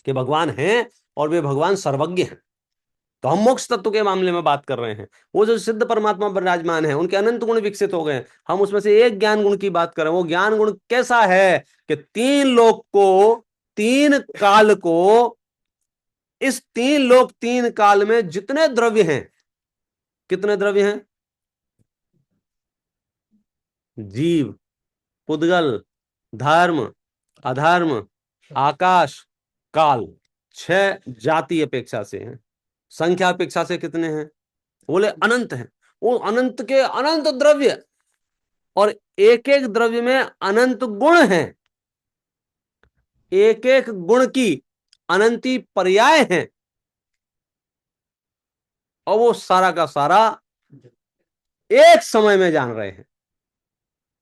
कि भगवान हैं और वे भगवान सर्वज्ञ हैं। तो हम मोक्ष तत्व के मामले में बात कर रहे हैं। वो जो सिद्ध परमात्मा विराजमान है, उनके अनंत गुण विकसित हो गए हैं, हम उसमें से एक ज्ञान गुण की बात कर रहे हैं। वो ज्ञान गुण कैसा है कि 3 लोक को, 3 काल को, इस 3 लोक 3 काल में जितने द्रव्य हैं, कितने द्रव्य हैं? जीव, पुद्गल, धर्म, अधर्म, आकाश, काल, 6 जाति अपेक्षा से हैं। संख्या अपेक्षा से कितने हैं? बोले अनंत हैं। वो अनंत के अनंत द्रव्य, और एक एक द्रव्य में अनंत गुण हैं, एक एक गुण की अनंती पर्याय हैं, और वो सारा का सारा एक समय में जान रहे हैं।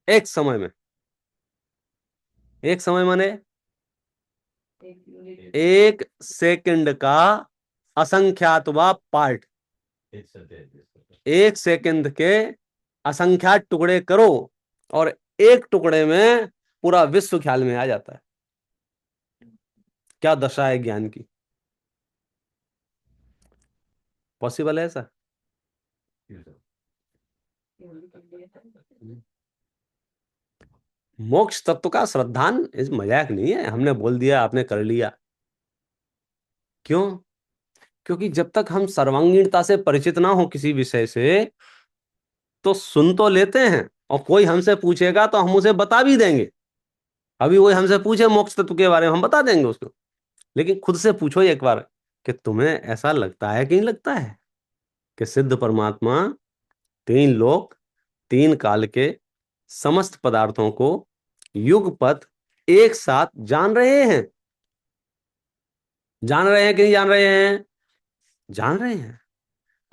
एक समय में, एक समय माने 1 सेकंड का असंख्यातवा पार्ट। 1 सेकंड के असंख्यात टुकड़े करो और एक टुकड़े में पूरा विश्व ख्याल में आ जाता है। क्या दशा है ज्ञान की! पॉसिबल है ऐसा? मोक्ष तत्व का श्रद्धान इस मजाक नहीं है, हमने बोल दिया आपने कर लिया। क्यों? क्योंकि जब तक हम सर्वांगीणता से परिचित ना हो किसी विषय से, तो सुन तो लेते हैं, और कोई हमसे पूछेगा तो हम उसे बता भी देंगे। अभी वही हमसे पूछे मोक्ष तत्व के बारे में, हम बता देंगे उसको। लेकिन खुद से पूछो एक बार कि तुम्हें ऐसा लगता है कि नहीं लगता है कि सिद्ध परमात्मा 3 लोक 3 काल के समस्त पदार्थों को युगपथ एक साथ जान रहे हैं? जान रहे हैं कि नहीं जान रहे हैं? जान रहे हैं।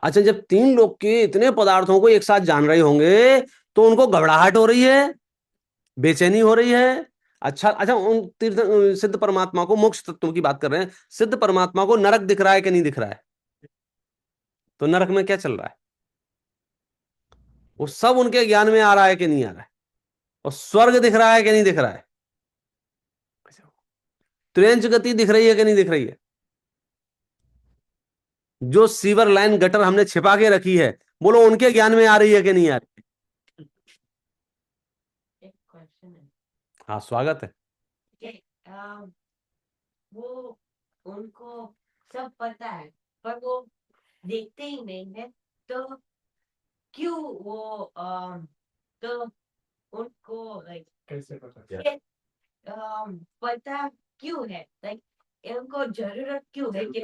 अच्छा, जब 3 लोक के इतने पदार्थों को एक साथ जान रहे होंगे तो उनको घबराहट हो रही है, बेचैनी हो रही है। अच्छा अच्छा, उन सिद्ध परमात्मा को, मोक्ष तत्व की बात कर रहे हैं, सिद्ध परमात्मा को नरक दिख रहा है कि नहीं दिख रहा है? तो नरक में क्या चल रहा है? वो सब उनके ज्ञान में आ रहा है कि नहीं आ रहा है? और स्वर्ग दिख रहा है कि नहीं दिख रहा है? त्रियंच गति दिख रही है कि नहीं दिख रही है? जो सीवर लाइन गटर हमने छिपा के रखी है, बोलो उनके ज्ञान में आ रही है कि नहीं आ रही? एक क्वेश्चन है हाँ, स्वागत है। कि वो उनको सब पता है पर वो देखते ही नहीं है, तो क्यों वो तो उनको लाइक कैसे पता? पता क्यों है, लाइक उनको जरूरत क्यों है कि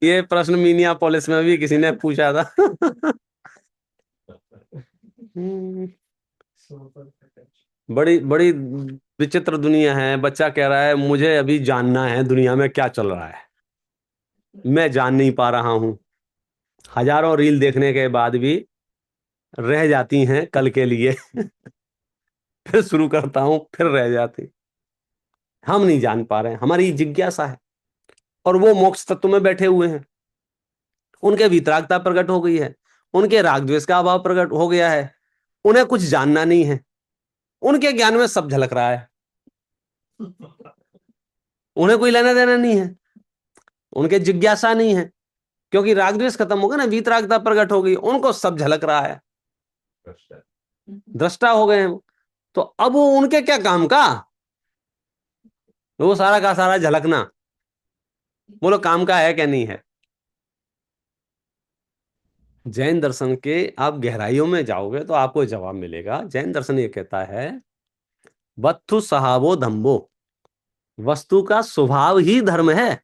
ये प्रश्न मिनियापोलिस में भी किसी ने पूछा था। बड़ी बड़ी विचित्र दुनिया है। बच्चा कह रहा है मुझे अभी जानना है दुनिया में क्या चल रहा है, मैं जान नहीं पा रहा हूं। हजारों रील देखने के बाद भी रह जाती हैं कल के लिए। फिर शुरू करता हूं, फिर रह जाती। हम नहीं जान पा रहे हैं, हमारी जिज्ञासा है। और वो मोक्ष तत्व में बैठे हुए हैं, उनके वितरागता प्रकट हो गई है, उनके राग द्वेष का अभाव प्रकट हो गया है, उन्हें कुछ जानना नहीं है, उनके ज्ञान में सब झलक रहा है, उन्हें कोई लेना देना नहीं है, उनके जिज्ञासा नहीं है, क्योंकि राग द्वेष खत्म हो गया ना, वीतरागता प्रकट हो गई, उनको सब झलक रहा है, दृष्टा हो गए हैं वो। तो अब वो उनके क्या काम का, वो सारा का सारा झलकना, बोलो काम का है क्या नहीं है। जैन दर्शन के आप गहराइयों में जाओगे तो आपको जवाब मिलेगा। जैन दर्शन ये कहता है वत्थु सहावो धम्बो, वस्तु का स्वभाव ही धर्म है,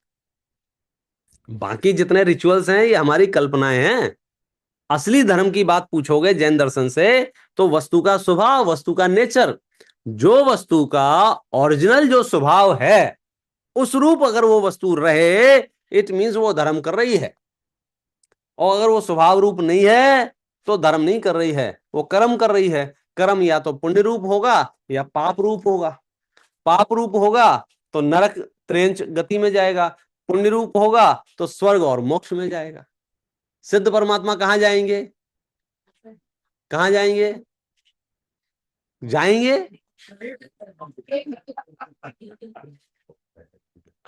बाकी जितने रिचुअल्स हैं ये हमारी कल्पनाएं हैं। असली धर्म की बात पूछोगे जैन दर्शन से तो वस्तु का स्वभाव, वस्तु का नेचर, जो वस्तु का ओरिजिनल जो स्वभाव है उस रूप अगर वो वस्तु रहे, इट मीन्स वो धर्म कर रही है। और अगर वो स्वभाव रूप नहीं है तो धर्म नहीं कर रही है, वो कर्म कर रही है। कर्म या तो पुण्य रूप होगा या पाप रूप होगा। पाप रूप होगा तो नरक त्रेंच गति में जाएगा, पुण्य रूप होगा तो स्वर्ग और मोक्ष में जाएगा। सिद्ध परमात्मा कहां जाएंगे, कहां जाएंगे, जाएंगे।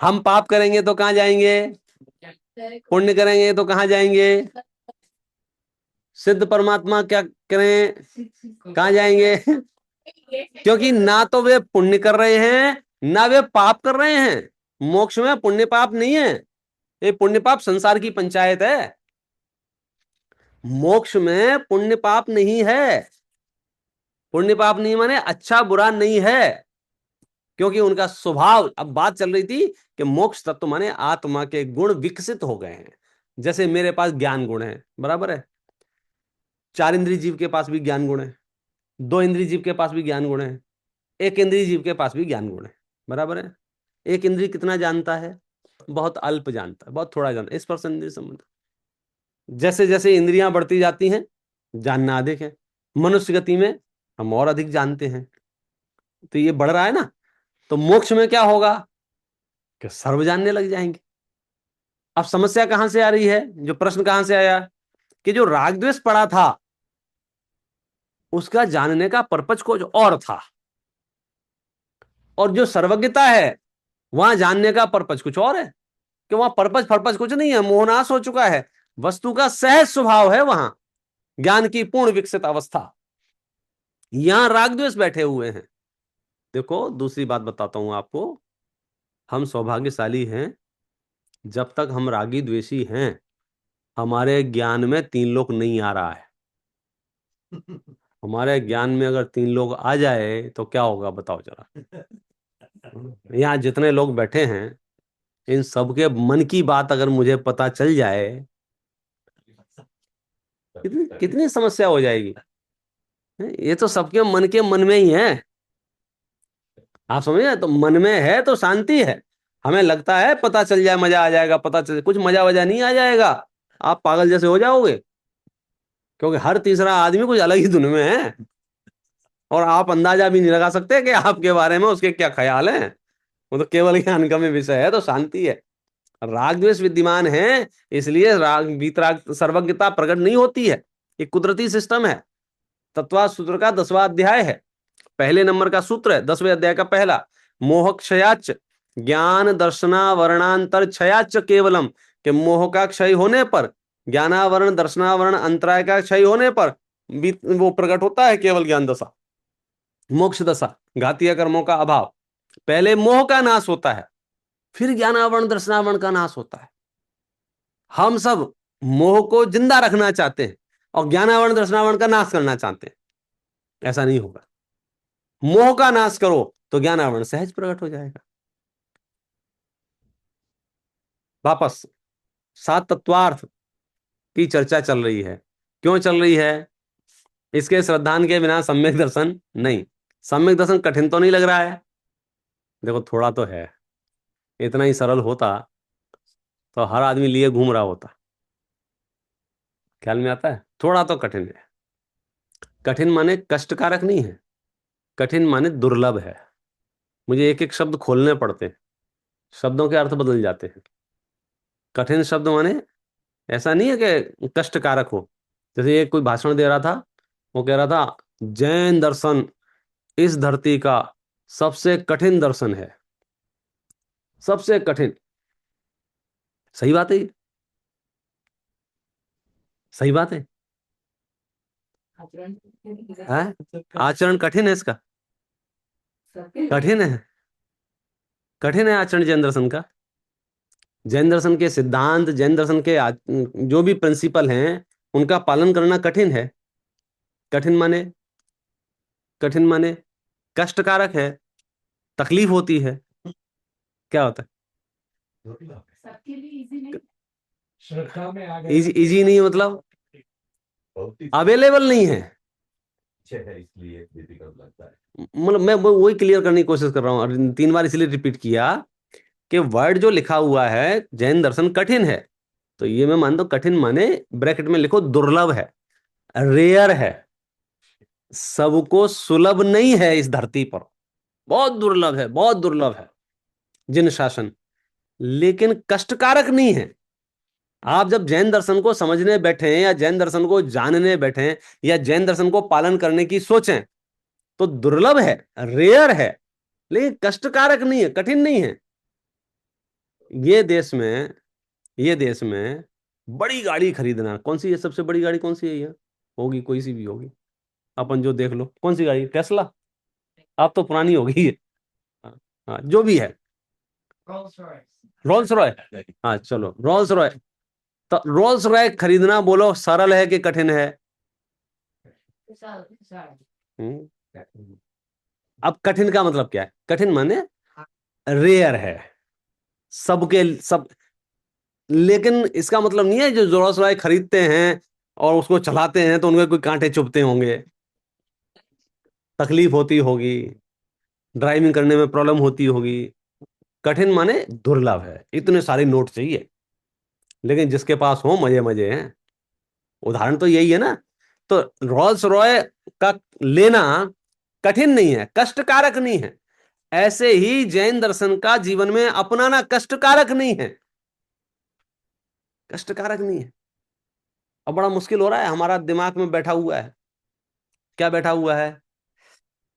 हम पाप करेंगे तो कहां जाएंगे, पुण्य करेंगे तो कहां जाएंगे। सिद्ध परमात्मा क्या करें, कहां जाएंगे, क्योंकि ना तो वे पुण्य कर रहे हैं ना वे पाप कर रहे हैं। मोक्ष में पुण्य पाप नहीं है, ये पुण्य पाप संसार की पंचायत है। मोक्ष में पुण्य पाप नहीं है। पुण्य पाप नहीं माने अच्छा बुरा नहीं है, क्योंकि उनका स्वभाव। अब बात चल रही थी कि मोक्ष तत्व माने आत्मा के गुण विकसित हो गए हैं। जैसे मेरे पास ज्ञान गुण है, बराबर है, 4 इंद्रिय जीव के पास भी ज्ञान गुण है, 2 इंद्रिय जीव के पास भी ज्ञान गुण है, 1 इंद्रिय जीव के पास भी ज्ञान गुण है, बराबर है। 1 इंद्रिय कितना जानता है, बहुत अल्प जानता है, बहुत थोड़ा जानता है, इस पर इंद्रिय संबंध। जैसे जैसे इंद्रियां बढ़ती जाती हैं जानना अधिक है। मनुष्य गति में हम और अधिक जानते हैं, तो ये बढ़ रहा है ना। तो मोक्ष में क्या होगा कि सर्व जानने लग जाएंगे। अब समस्या कहां से आ रही है, जो प्रश्न कहां से आया कि जो राग द्वेष पड़ा था उसका जानने का पर्पज कुछ और था, और जो सर्वज्ञता है वहां जानने का पर्पज कुछ और है, कि वहां पर्पज फर्पज कुछ नहीं है, मोहनाश हो चुका है, वस्तु का सहज स्वभाव है वहां, ज्ञान की पूर्ण विकसित अवस्था। यहां राग द्वेष बैठे हुए हैं। देखो दूसरी बात बताता हूं आपको, हम सौभाग्यशाली हैं, जब तक हम रागी द्वेषी हैं हमारे ज्ञान में 3 लोक नहीं आ रहा है। हमारे ज्ञान में अगर 3 लोग आ जाए तो क्या होगा बताओ जरा। यहाँ जितने लोग बैठे हैं इन सबके मन की बात अगर मुझे पता चल जाए, कितनी कितनी समस्या हो जाएगी। ये तो सबके मन के मन में ही है, आप समझे। तो मन में है तो शांति है। हमें लगता है पता चल जाए मजा आ जाएगा, पता चल, कुछ मजा वजा नहीं आ जाएगा, आप पागल जैसे हो जाओगे, क्योंकि हर तीसरा आदमी कुछ अलग ही धुन में है, और आप अंदाजा भी नहीं लगा सकते कि आपके बारे में उसके क्या ख्याल हैं। वो तो केवल ज्ञान का में विषय है, तो शांति है। राग द्वेष विद्यमान है, इसलिए राग वीतराग सर्वज्ञता प्रकट नहीं होती है। एक कुदरती सिस्टम है। तत्वा सूत्र का 10वां अध्याय है, पहले नंबर का सूत्र है, 10वें अध्याय का पहला। मोह क्षयाच ज्ञान दर्शना वर्णांतर क्षयाच केवलम, के मोह का क्षय होने पर, ज्ञानावरण दर्शनावरण अंतराय का क्षय होने पर वो प्रकट होता है केवल ज्ञान दशा, मोक्ष दशा, घातीय कर्मों का अभाव। पहले मोह का नाश होता है, फिर ज्ञानावरण दर्शनावरण का नाश होता है। हम सब मोह को जिंदा रखना चाहते हैं और ज्ञानावरण दर्शनावरण का नाश करना चाहते हैं। ऐसा नहीं होगा। मोह का नाश करो तो ज्ञानावरण सहज प्रकट हो जाएगा। वापस 7 तत्वार्थ की चर्चा चल रही है। क्यों चल रही है, इसके श्रद्धान के बिना सम्यक दर्शन नहीं। सम्यक दर्शन कठिन तो नहीं लग रहा है, देखो थोड़ा तो है। इतना ही सरल होता तो हर आदमी लिए घूम रहा होता। ख्याल में आता है, थोड़ा तो कठिन है। कठिन माने कष्टकारक नहीं है, कठिन माने दुर्लभ है। मुझे एक एक शब्द खोलने पड़ते हैं, शब्दों के अर्थ बदल जाते हैं। कठिन शब्द माने ऐसा नहीं है कि कष्टकारक हो। जैसे ये कोई भाषण दे रहा था, वो कह रहा था जैन दर्शन इस धरती का सबसे कठिन दर्शन है, सबसे कठिन। सही बात है ये? सही बात है। आचरण कठिन है इसका, कठिन है, कठिन है आचरण जैन दर्शन का। जैन दर्शन के सिद्धांत, जैन दर्शन के जो भी प्रिंसिपल हैं, उनका पालन करना कठिन है। कठिन माने, कठिन माने कष्टकारक है, तकलीफ होती है। क्या होता है? सबके लिए इजी नहीं, श्रद्धा में आ इजी, इजी नहीं मतलब अवेलेबल नहीं है। है, इसलिए डिफिकल्ट लगता है। मतलब मैं वही क्लियर करने की कोशिश कर रहा हूँ, और 3 बार इसलिए रिपीट किया कि वर्ड जो लिखा हुआ है जैन दर्शन कठिन है, तो ये मैं मानता हूं कठिन माने ब्रैकेट में लिखो दुर्लभ है, रेयर है, सबको सुलभ नहीं है इस धरती पर, बहुत दुर्लभ है, बहुत दुर्लभ है जिन शासन, लेकिन कष्टकारक नहीं है। आप जब जैन दर्शन को समझने बैठे या जैन दर्शन को जानने बैठे या जैन दर्शन को पालन करने की सोचें, तो दुर्लभ है, रेयर है, लेकिन कष्टकारक नहीं है, कठिन नहीं है। ये देश में, ये देश में बड़ी गाड़ी खरीदना, कौन सी है सबसे बड़ी गाड़ी, कौन सी है ये? होगी, कोई सी भी होगी, अपन जो देख लो, कौन सी गाड़ी? टेस्ला? अब तो पुरानी हो गई है। हाँ, हाँ, जो भी है, रोल्स रॉय। हाँ चलो, रोल्स रॉय। तो रोल्स रॉय खरीदना बोलो सरल है कि कठिन है? हम्म। अब कठिन का मतलब क्या है? कठिन माने रेयर है, सबके सब, लेकिन इसका मतलब नहीं है जो रोल्स रॉय खरीदते हैं और उसको चलाते हैं तो उनके कोई कांटे चुभते होंगे, तकलीफ होती होगी, ड्राइविंग करने में प्रॉब्लम होती होगी। कठिन माने दुर्लभ है, इतने सारे नोट चाहिए, लेकिन जिसके पास हो मजे मजे हैं। उदाहरण तो यही है ना। तो रोल्स रॉय का लेना कठिन नहीं है, कष्टकारक नहीं है। ऐसे ही जैन दर्शन का जीवन में अपनाना कष्टकारक नहीं है, कष्टकारक नहीं है। अब बड़ा मुश्किल हो रहा है, हमारा दिमाग में बैठा हुआ है, क्या बैठा हुआ है?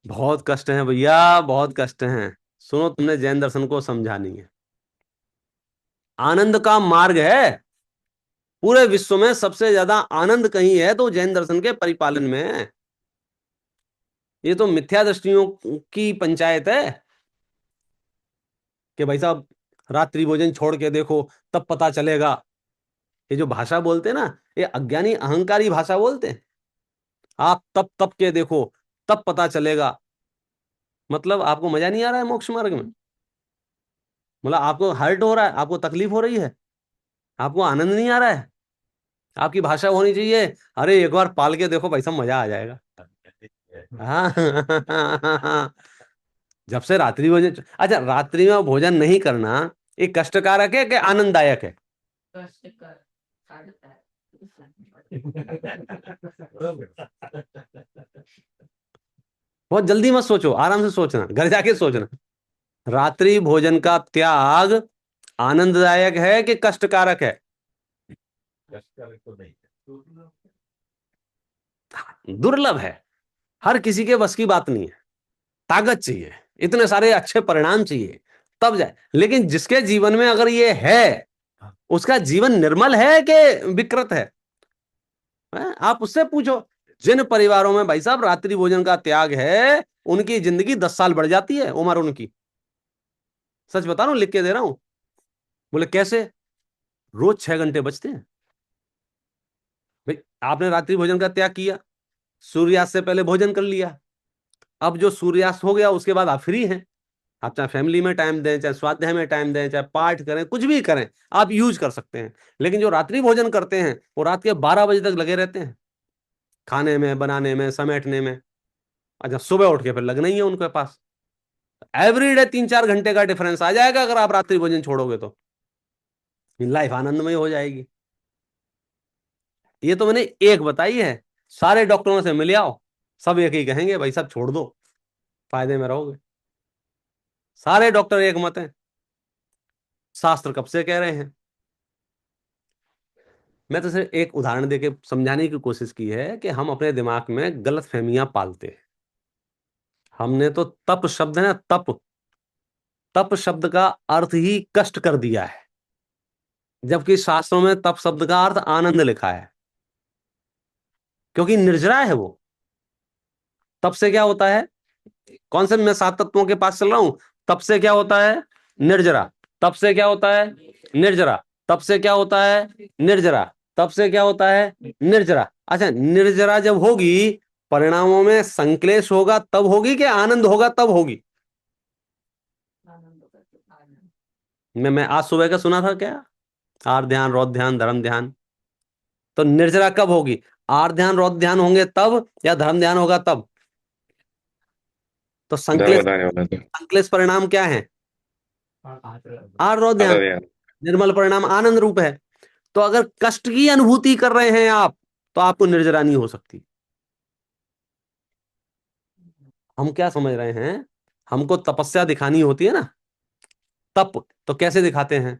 बहुत कष्ट है भैया, बहुत कष्ट हैं। सुनो, तुमने जैन दर्शन को समझा नहीं है। आनंद का मार्ग है, पूरे विश्व में सबसे ज्यादा आनंद कहीं है तो जैन दर्शन के परिपालन में है। ये तो मिथ्या दृष्टियों की पंचायत है कि भाई साहब रात्रि भोजन छोड़ के देखो तब पता चलेगा। ये जो भाषा बोलते हैं ना, ये अज्ञानी अहंकारी भाषा बोलते हैं। आप तप तप के देखो तब पता चलेगा, मतलब आपको मजा नहीं आ रहा है मोक्ष मार्ग में? मतलब आपको हर्ट हो रहा है, आपको तकलीफ हो रही है, आपको आनंद नहीं आ रहा है? आपकी भाषा होनी चाहिए, अरे एक बार पाल के देखो भाई साहब मजा आ जाएगा। हाँ। जब से रात्रि भोजन, अच्छा रात्रि में भोजन नहीं करना ये कष्टकारक है कि आनंददायक है? बहुत जल्दी मत सोचो, आराम से सोचना, घर जाके सोचना। रात्रि भोजन का त्याग आनंददायक है कि कष्टकारक है? तो नहीं दुर्लभ है, हर किसी के बस की बात नहीं है। ताकत चाहिए, इतने सारे अच्छे परिणाम चाहिए तब जाए। लेकिन जिसके जीवन में अगर ये है, उसका जीवन निर्मल है कि विकृत है? आप उससे पूछो। जिन परिवारों में भाई साहब रात्रि भोजन का त्याग है, उनकी जिंदगी 10 साल बढ़ जाती है उम्र उनकी। सच बता रहा हूं, लिख के दे रहा हूं। बोले कैसे? रोज 6 घंटे बचते हैं। भाई आपने रात्रि भोजन का त्याग किया, सूर्यास्त से पहले भोजन कर लिया, अब जो सूर्यास्त हो गया उसके बाद आप फ्री हैं। आप चाहे फैमिली में टाइम दें, चाहे स्वाध्याय में टाइम दें, चाहे पाठ करें, कुछ भी करें, आप यूज कर सकते हैं। लेकिन जो रात्रि भोजन करते हैं वो रात के 12 बजे तक लगे रहते हैं, खाने में, बनाने में, समेटने में। अच्छा सुबह उठ के फिर लगना ही है उनके पास। एवरीडे 3-4 घंटे का डिफरेंस आ जाएगा अगर आप रात्रि भोजन छोड़ोगे तो। लाइफ आनंदमय हो जाएगी। ये तो मैंने एक बताई है, सारे डॉक्टरों से मिल आओ, सब एक ही कहेंगे भाई सब छोड़ दो, फायदे में रहोगे। सारे डॉक्टर एक मत हैं, शास्त्र कब से कह रहे हैं। मैं तो सिर्फ एक उदाहरण देके समझाने की कोशिश की है कि हम अपने दिमाग में गलत फहमियां पालते हैं। हमने तो तप शब्द है ना, तप शब्द का अर्थ ही कष्ट कर दिया है, जबकि शास्त्रों में तप शब्द का अर्थ आनंद लिखा है, क्योंकि निर्जरा है वो। तप से क्या होता है? कौन से मैं 7 तत्वों के पास चल रहा हूं? तप से क्या होता है? निर्जरा। तप से क्या होता है? निर्जरा। तप से क्या होता है? निर्जरा। तप से क्या होता है? निर्जरा। अच्छा, निर्जरा जब होगी, परिणामों में संक्लेश होगा तब होगी कि आनंद होगा तब होगी? मैं आज सुबह का सुना था क्या? आर ध्यान, रौद्र ध्यान, धर्म ध्यान। तो निर्जरा कब होगी? आर ध्यान, रौद्र ध्यान होंगे तब, या धर्म ध्यान होगा तब? तो संक्लेश, संक्लेश परिणाम क्या है? आर रौद्र ध्यान। निर्मल परिणाम आनंद रूप है। तो अगर कष्ट की अनुभूति कर रहे हैं आप, तो आपको निर्जरा नहीं हो सकती। हम क्या समझ रहे हैं? हमको तपस्या दिखानी होती है ना, तप तो कैसे दिखाते हैं?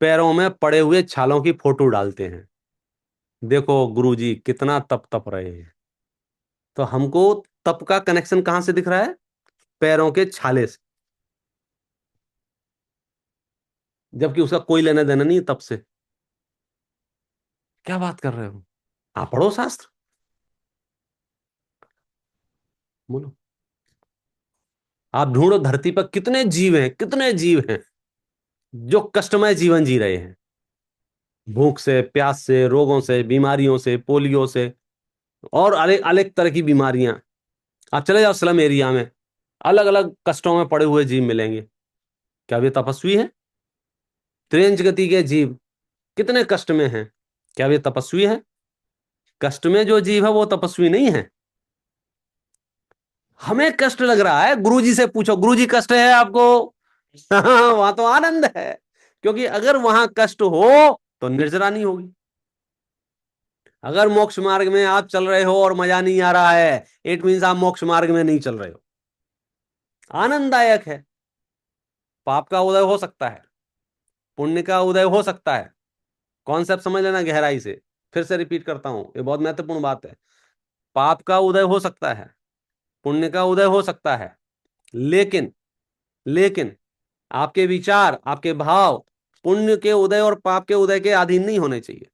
पैरों में पड़े हुए छालों की फोटो डालते हैं, देखो गुरुजी कितना तप तप रहे हैं। तो हमको तप का कनेक्शन कहां से दिख रहा है? पैरों के छाले से, जबकि उसका कोई लेना देना नहीं तप से। क्या बात कर रहे हो? आप पढ़ो शास्त्र, बोलो। आप ढूंढो धरती पर कितने जीव हैं, कितने जीव हैं जो कष्टमय जीवन जी रहे हैं, भूख से, प्यास से, रोगों से, बीमारियों से, पोलियो से, और अलग अलग तरह की बीमारियां। आप चले जाओ स्लम एरिया में, अलग अलग कष्टों में पड़े हुए जीव मिलेंगे। क्या वे तपस्वी हैं? त्रियंच गति के जीव कितने कष्ट में हैं, क्या वे तपस्वी हैं? कष्ट में जो जीव है वो तपस्वी नहीं है। हमें कष्ट लग रहा है, गुरुजी से पूछो, गुरुजी कष्ट है आपको? वहां तो आनंद है, क्योंकि अगर वहां कष्ट हो तो निर्जरा नहीं होगी। अगर मोक्ष मार्ग में आप चल रहे हो और मजा नहीं आ रहा है, इट मीन्स आप मोक्ष मार्ग में नहीं चल रहे हो। आनंददायक है। पाप का उदय हो सकता है, पुण्य का उदय हो सकता है। कॉन्सेप्ट समझ लेना गहराई से, फिर से रिपीट करता हूं, ये बहुत महत्वपूर्ण बात है। पाप का उदय हो सकता है, पुण्य का उदय हो सकता है, लेकिन लेकिन आपके विचार, आपके भाव पुण्य के उदय और पाप के उदय के अधीन नहीं होने चाहिए।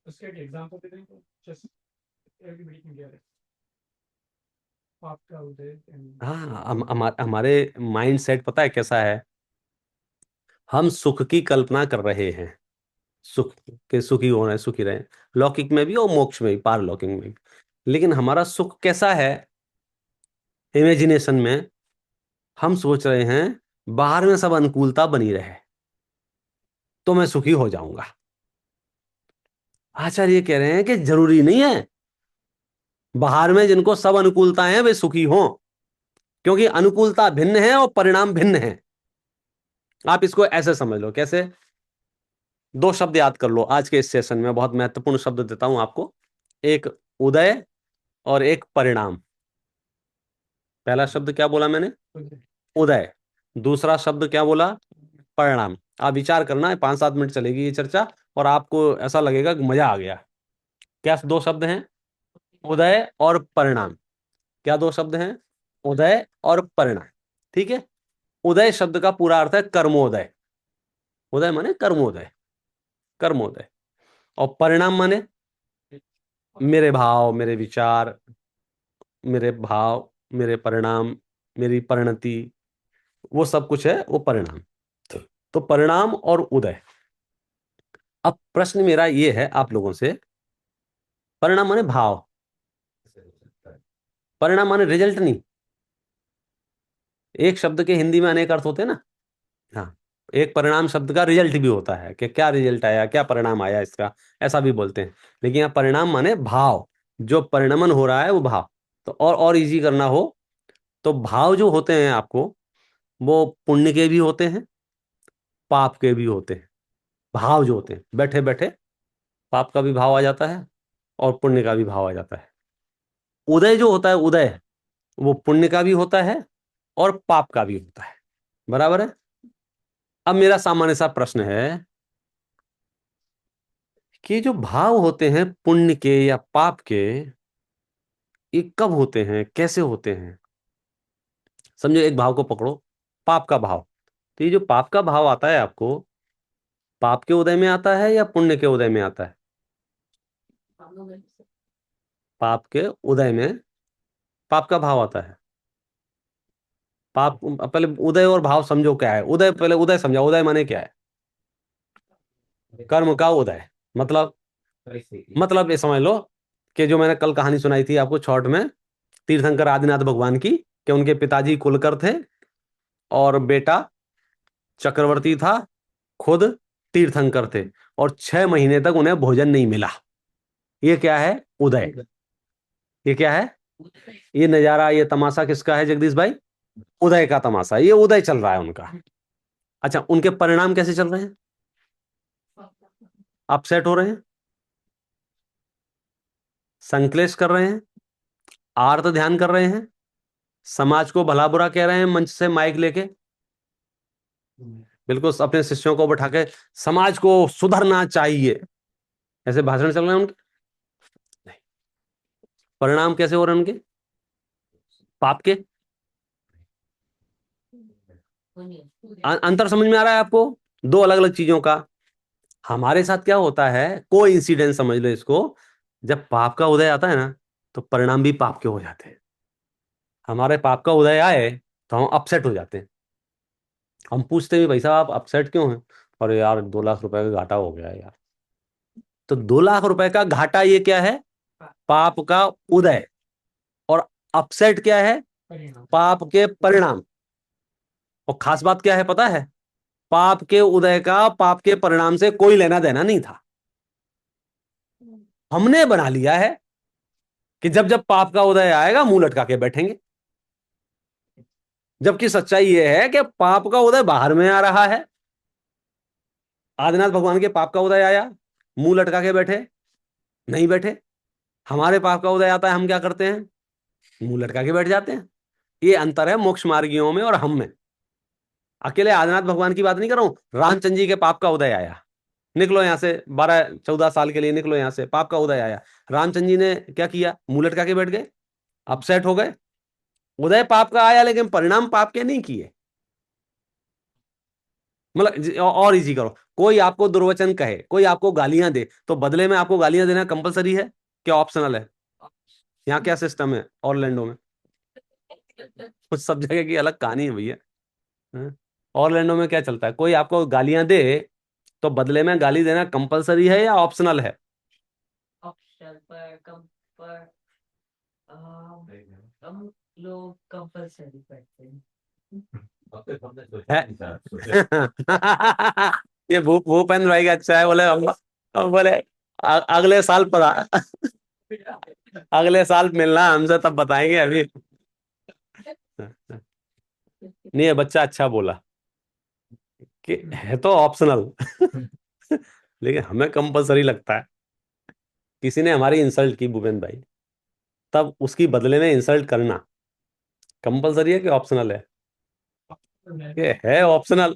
उसके एक एग्जांपल दे दें, just everybody can get it. आपका उदय हाँ, हमारे माइंड सेट पता है कैसा है? हम सुख की कल्पना कर रहे हैं, सुख के सुखी हो रहे, सुखी रहे, लौकिक में भी और मोक्ष में भी, पारलौकिक में भी। लेकिन हमारा सुख कैसा है? इमेजिनेशन में हम सोच रहे हैं बाहर में सब अनुकूलता बनी रहे तो मैं सुखी हो जाऊंगा। आचार्य कह रहे हैं कि जरूरी नहीं है बाहर में जिनको सब अनुकूलता है वे सुखी हों, क्योंकि अनुकूलता भिन्न है और परिणाम भिन्न है। आप इसको ऐसे समझ लो, कैसे? 2 शब्द याद कर लो आज के इस सेशन में, बहुत महत्वपूर्ण शब्द देता हूं आपको। एक उदय और एक परिणाम। पहला शब्द क्या बोला मैंने? उदय। दूसरा शब्द क्या बोला? परिणाम। आप विचार करना है, 5-7 मिनट चलेगी ये चर्चा और आपको ऐसा लगेगा कि मजा आ गया। क्या 2 शब्द हैं? उदय और परिणाम। क्या 2 शब्द हैं? उदय और परिणाम। ठीक है। उदय शब्द का पूरा अर्थ है कर्मोदय। उदय माने कर्मोदय, कर्मोदय। और परिणाम माने मेरे भाव, मेरे विचार, मेरे भाव, मेरे परिणाम, मेरी परिणति, वो सब कुछ है वो परिणाम। तो परिणाम और उदय। अब प्रश्न मेरा ये है आप लोगों से, परिणाम माने भाव, परिणाम माने रिजल्ट नहीं। एक शब्द के हिंदी में अनेक अर्थ होते हैं ना। हाँ, एक परिणाम शब्द का रिजल्ट भी होता है कि क्या रिजल्ट आया, क्या परिणाम आया इसका, ऐसा भी बोलते हैं। लेकिन यहाँ परिणाम माने भाव, जो परिणमन हो रहा है वो भाव। तो और इजी करना हो तो भाव जो होते हैं आपको, वो पुण्य के भी होते हैं, पाप के भी होते हैं। भाव जो होते हैं, बैठे बैठे पाप का भी भाव आ जाता है और पुण्य का भी भाव आ जाता है। उदय जो होता है, उदय वो पुण्य का भी होता है और पाप का भी होता है। बराबर है? अब मेरा सामान्य सा प्रश्न है कि जो भाव होते हैं पुण्य के या पाप के, ये कब होते हैं, कैसे होते हैं? समझो एक भाव को पकड़ो, पाप का भाव। तो ये जो पाप का भाव आता है आपको, पाप के उदय में आता है या पुण्य के उदय में आता है? पाप के उदय में पाप का भाव आता है। पाप, पहले उदय और भाव समझो क्या है। उदय, पहले उदय समझाओ, उदय माने क्या है? कर्म का उदय। मतलब ये समझ लो कि जो मैंने कल कहानी सुनाई थी आपको शॉर्ट में, तीर्थंकर आदिनाथ भगवान की, कि उनके पिताजी कुलकर थे और बेटा चक्रवर्ती था, खुद तीर्थंकर थे, और 6 महीने तक उन्हें भोजन नहीं मिला। ये क्या है? उदय। ये क्या है? ये नजारा, ये तमाशा किसका है जगदीश भाई? उदय का तमाशा। ये उदय चल रहा है उनका। अच्छा, उनके परिणाम कैसे चल रहे हैं? अपसेट हो रहे हैं, संक्लेश कर रहे हैं, आर्त ध्यान कर रहे हैं, समाज को भला बुरा कह रहे हैं मंच से माइक लेके, बिल्कुल अपने शिष्यों को बैठा के समाज को सुधरना चाहिए, ऐसे भाषण चल रहे हैं उनके। नहीं। परिणाम कैसे हो रहे हैं उनके पाप के? अंतर समझ में आ रहा है आपको? दो अलग अलग चीजों का। हमारे साथ क्या होता है, को इंसिडेंस समझ लो इसको, जब पाप का उदय आता है ना, तो परिणाम भी पाप के हो जाते हैं। हमारे पाप का उदय आए तो हम अपसेट हो जाते हैं। हम पूछते हैं भाई साहब आप अपसेट क्यों हैं? अरे यार 2 लाख रुपए का घाटा हो गया है यार। तो 2 लाख रुपए का घाटा, ये क्या है? पाप का उदय। और अपसेट क्या है? पाप के परिणाम। और खास बात क्या है पता है? पाप के उदय का पाप के परिणाम से कोई लेना देना नहीं था। हमने बना लिया है कि जब जब पाप का उदय आएगा मुंह लटका के बैठेंगे, जबकि सच्चाई यह है कि पाप का उदय बाहर में आ रहा है। आदिनाथ भगवान के पाप का उदय आया, मुंह लटका के बैठे? नहीं बैठे। हमारे पाप का उदय आता है, हम क्या करते हैं? मुंह लटका के बैठ जाते हैं। ये अंतर है मोक्ष मार्गियों में और हम में। अकेले आदिनाथ भगवान की बात नहीं कर रहा हूं। रामचंद्र जी के पाप का उदय आया, निकलो यहां से, 12-14 साल के लिए निकलो यहां से, पाप का उदय आया। रामचंद्र जी ने क्या किया? मुंह लटका के बैठ गए, अपसेट हो गए। उदय पाप का आया लेकिन परिणाम पाप के नहीं किए। मतलब और इजी करो, कोई आपको दुर्वचन कहे, कोई आपको गालियां दे, तो बदले में आपको गालियां देना कंपलसरी है क्या ऑप्शनल है? यहाँ क्या सिस्टम है ऑरलैंडो में? कुछ सब जगह की अलग कहानी है भैया। हाँ? ऑरलैंडो में क्या चलता है? कोई आपको गालियां दे तो बदले में गाली देना कंपलसरी है या ऑप्शनल है? ऑप्शनल पर हम लोग कंपलसरी करते हैं। ये भूपेंद्र भाई का अच्छा है। बोले हम बोले अगले साल पता, अगले साल मिलना हमसे तब बताएंगे अभी। नहीं, ये बच्चा अच्छा बोला कि है तो ऑप्शनल लेकिन हमें कंपलसरी लगता है। किसी ने हमारी इंसल्ट की भूपेंद्र भाई, तब उसकी बदले में इंसल्ट करना कंपलसरी है कि ऑप्शनल है? ये है ऑप्शनल।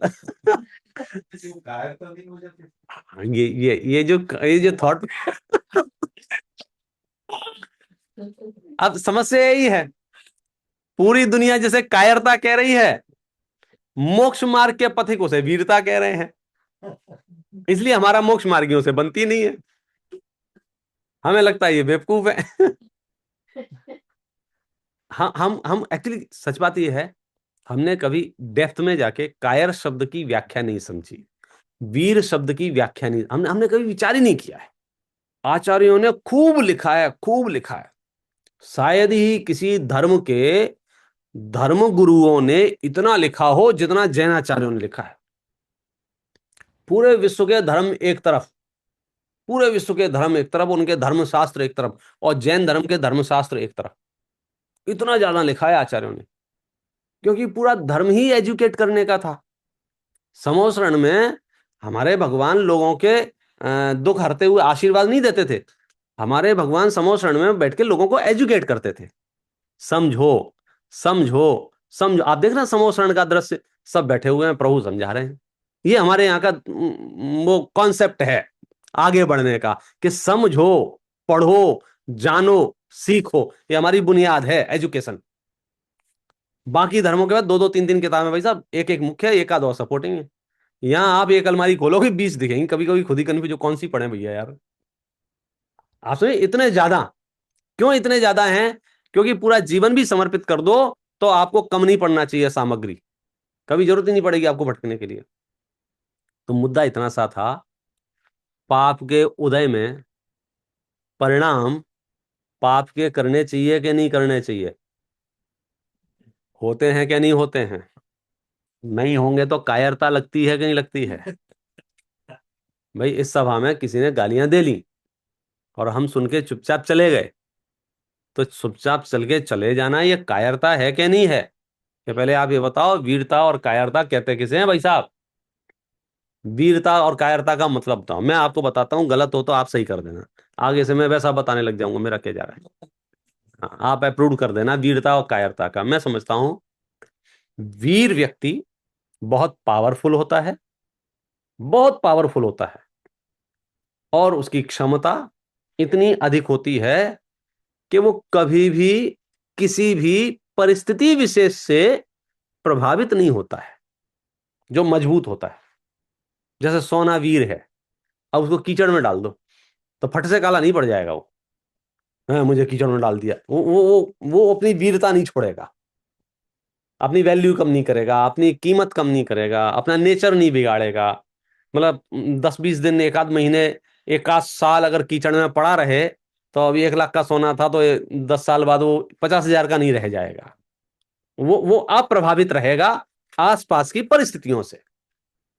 ये जो थॉट अब समस्या यही है, पूरी दुनिया जैसे कायरता कह रही है, मोक्ष मार्ग के पथिकों से वीरता कह रहे हैं। इसलिए हमारा मोक्ष मार्गियों से बनती नहीं है। हमें लगता है ये बेवकूफ है। हम एक्चुअली, सच बात ये है, हमने कभी डेप्थ में जाके कायर शब्द की व्याख्या नहीं समझी, वीर शब्द की व्याख्या नहीं, हमने कभी विचार ही नहीं किया है। आचार्यों ने खूब लिखा है, खूब लिखा है। शायद ही किसी धर्म के धर्म गुरुओं ने इतना लिखा हो जितना जैनाचार्यों ने लिखा है। पूरे विश्व के धर्म एक तरफ, पूरे विश्व के धर्म एक तरफ, उनके धर्मशास्त्र एक तरफ, और जैन धर्म के धर्मशास्त्र एक तरफ। इतना ज्यादा लिखा है आचार्यों ने, क्योंकि पूरा धर्म ही एजुकेट करने का था। समोसरण में हमारे भगवान लोगों के दुख हरते हुए आशीर्वाद नहीं देते थे। हमारे भगवान समोसरण में बैठ के लोगों को एजुकेट करते थे। समझो, समझो, समझो। आप देख रहे हैं समोसरण का दृश्य, सब बैठे हुए हैं, प्रभु समझा रहे हैं। ये हमारे यहाँ का वो कॉन्सेप्ट है आगे बढ़ने का, कि समझो, पढ़ो, जानो, सीखो। ये हमारी बुनियाद है एजुकेशन। बाकी धर्मों के बाद 2-2 3-3 किताबें भाई साहब, एक एक मुख्य, एक आध और सपोर्टिंग है। यहाँ आप एक अलमारी खोलोगे 20 दिखेंगी, कभी कभी खुद ही कन्फ्यूज, कौन सी पढ़े भैया यार। आप सोचिए इतने ज्यादा, क्यों इतने ज्यादा हैं? क्योंकि पूरा जीवन भी समर्पित कर दो तो आपको कम नहीं पड़ना चाहिए सामग्री, कभी जरूरत ही नहीं पड़ेगी आपको भटकने के लिए। तो मुद्दा इतना सा था, पाप के उदय में परिणाम पाप के करने चाहिए कि नहीं करने चाहिए, होते हैं कि नहीं होते हैं? नहीं होंगे तो कायरता लगती है कि नहीं लगती है? भाई इस सभा में किसी ने गालियां दे ली और हम सुन के चुपचाप चले गए, तो चुपचाप चल के चले जाना ये कायरता है कि नहीं है? कि पहले आप ये बताओ, वीरता और कायरता कहते किसे हैं भाई साहब? वीरता और कायरता का मतलब बताओ, मैं आपको बताता हूं, गलत हो तो आप सही कर देना। आगे से मैं वैसा बताने लग जाऊंगा, मेरा क्या जा रहा है। हाँ, आप अप्रूव कर देना वीरता और कायरता का। मैं समझता हूं वीर व्यक्ति बहुत पावरफुल होता है, बहुत पावरफुल होता है, और उसकी क्षमता इतनी अधिक होती है कि वो कभी भी किसी भी परिस्थिति विशेष से प्रभावित नहीं होता है, जो मजबूत होता है। जैसे सोना वीर है, अब उसको कीचड़ में डाल दो तो फट से काला नहीं पड़ जाएगा वो। हाँ, मुझे कीचड़ में डाल दिया, वो अपनी वीरता नहीं छोड़ेगा, अपनी वैल्यू कम नहीं करेगा, अपनी कीमत कम नहीं करेगा, अपना नेचर नहीं बिगाड़ेगा। मतलब 10-20 दिन, एक आध महीने, एक आध साल अगर कीचड़ में पड़ा रहे तो अभी 1 लाख का सोना था तो 10 साल बाद वो 50,000 का नहीं रह जाएगा। वो अप्रभावित रहेगा आसपास की परिस्थितियों से।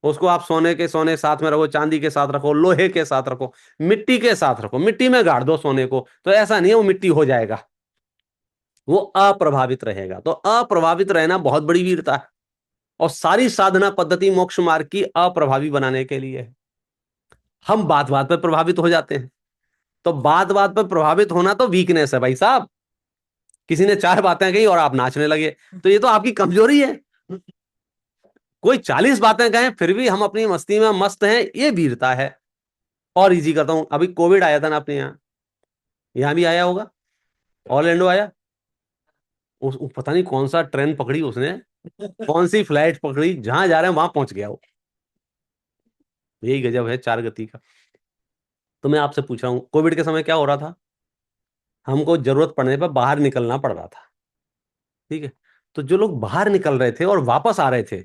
उसको आप सोने के सोने साथ में रखो, चांदी के साथ रखो, लोहे के साथ रखो, मिट्टी के साथ रखो, मिट्टी में गाड़ दो सोने को, तो ऐसा नहीं है वो मिट्टी हो जाएगा, वो अप्रभावित रहेगा। तो अप्रभावित रहना बहुत बड़ी वीरता है, और सारी साधना पद्धति मोक्ष मार्ग की अप्रभावी बनाने के लिए है। हम बात बात पर प्रभावित हो जाते हैं, तो बात बात पर प्रभावित होना तो वीकनेस है भाई साहब। किसी ने 4 बातें कही और आप नाचने लगे, तो ये तो आपकी कमजोरी है। कोई 40 बातें कहें फिर भी हम अपनी मस्ती में मस्त हैं, ये वीरता है। और इजी करता हूं, अभी कोविड आया था ना अपने यहाँ भी आया होगा, ऑरलैंडो आया, पता नहीं कौन सा ट्रेन पकड़ी उसने, कौन सी फ्लाइट पकड़ी, जहां जा रहे हैं वहां पहुंच गया वो। यही गजब है 4 गति का। तो मैं आपसे पूछ रहा हूं, कोविड के समय क्या हो रहा था? हमको जरूरत पड़ने पर बाहर निकलना पड़ रहा था, ठीक है? तो जो लोग बाहर निकल रहे थे और वापस आ रहे थे,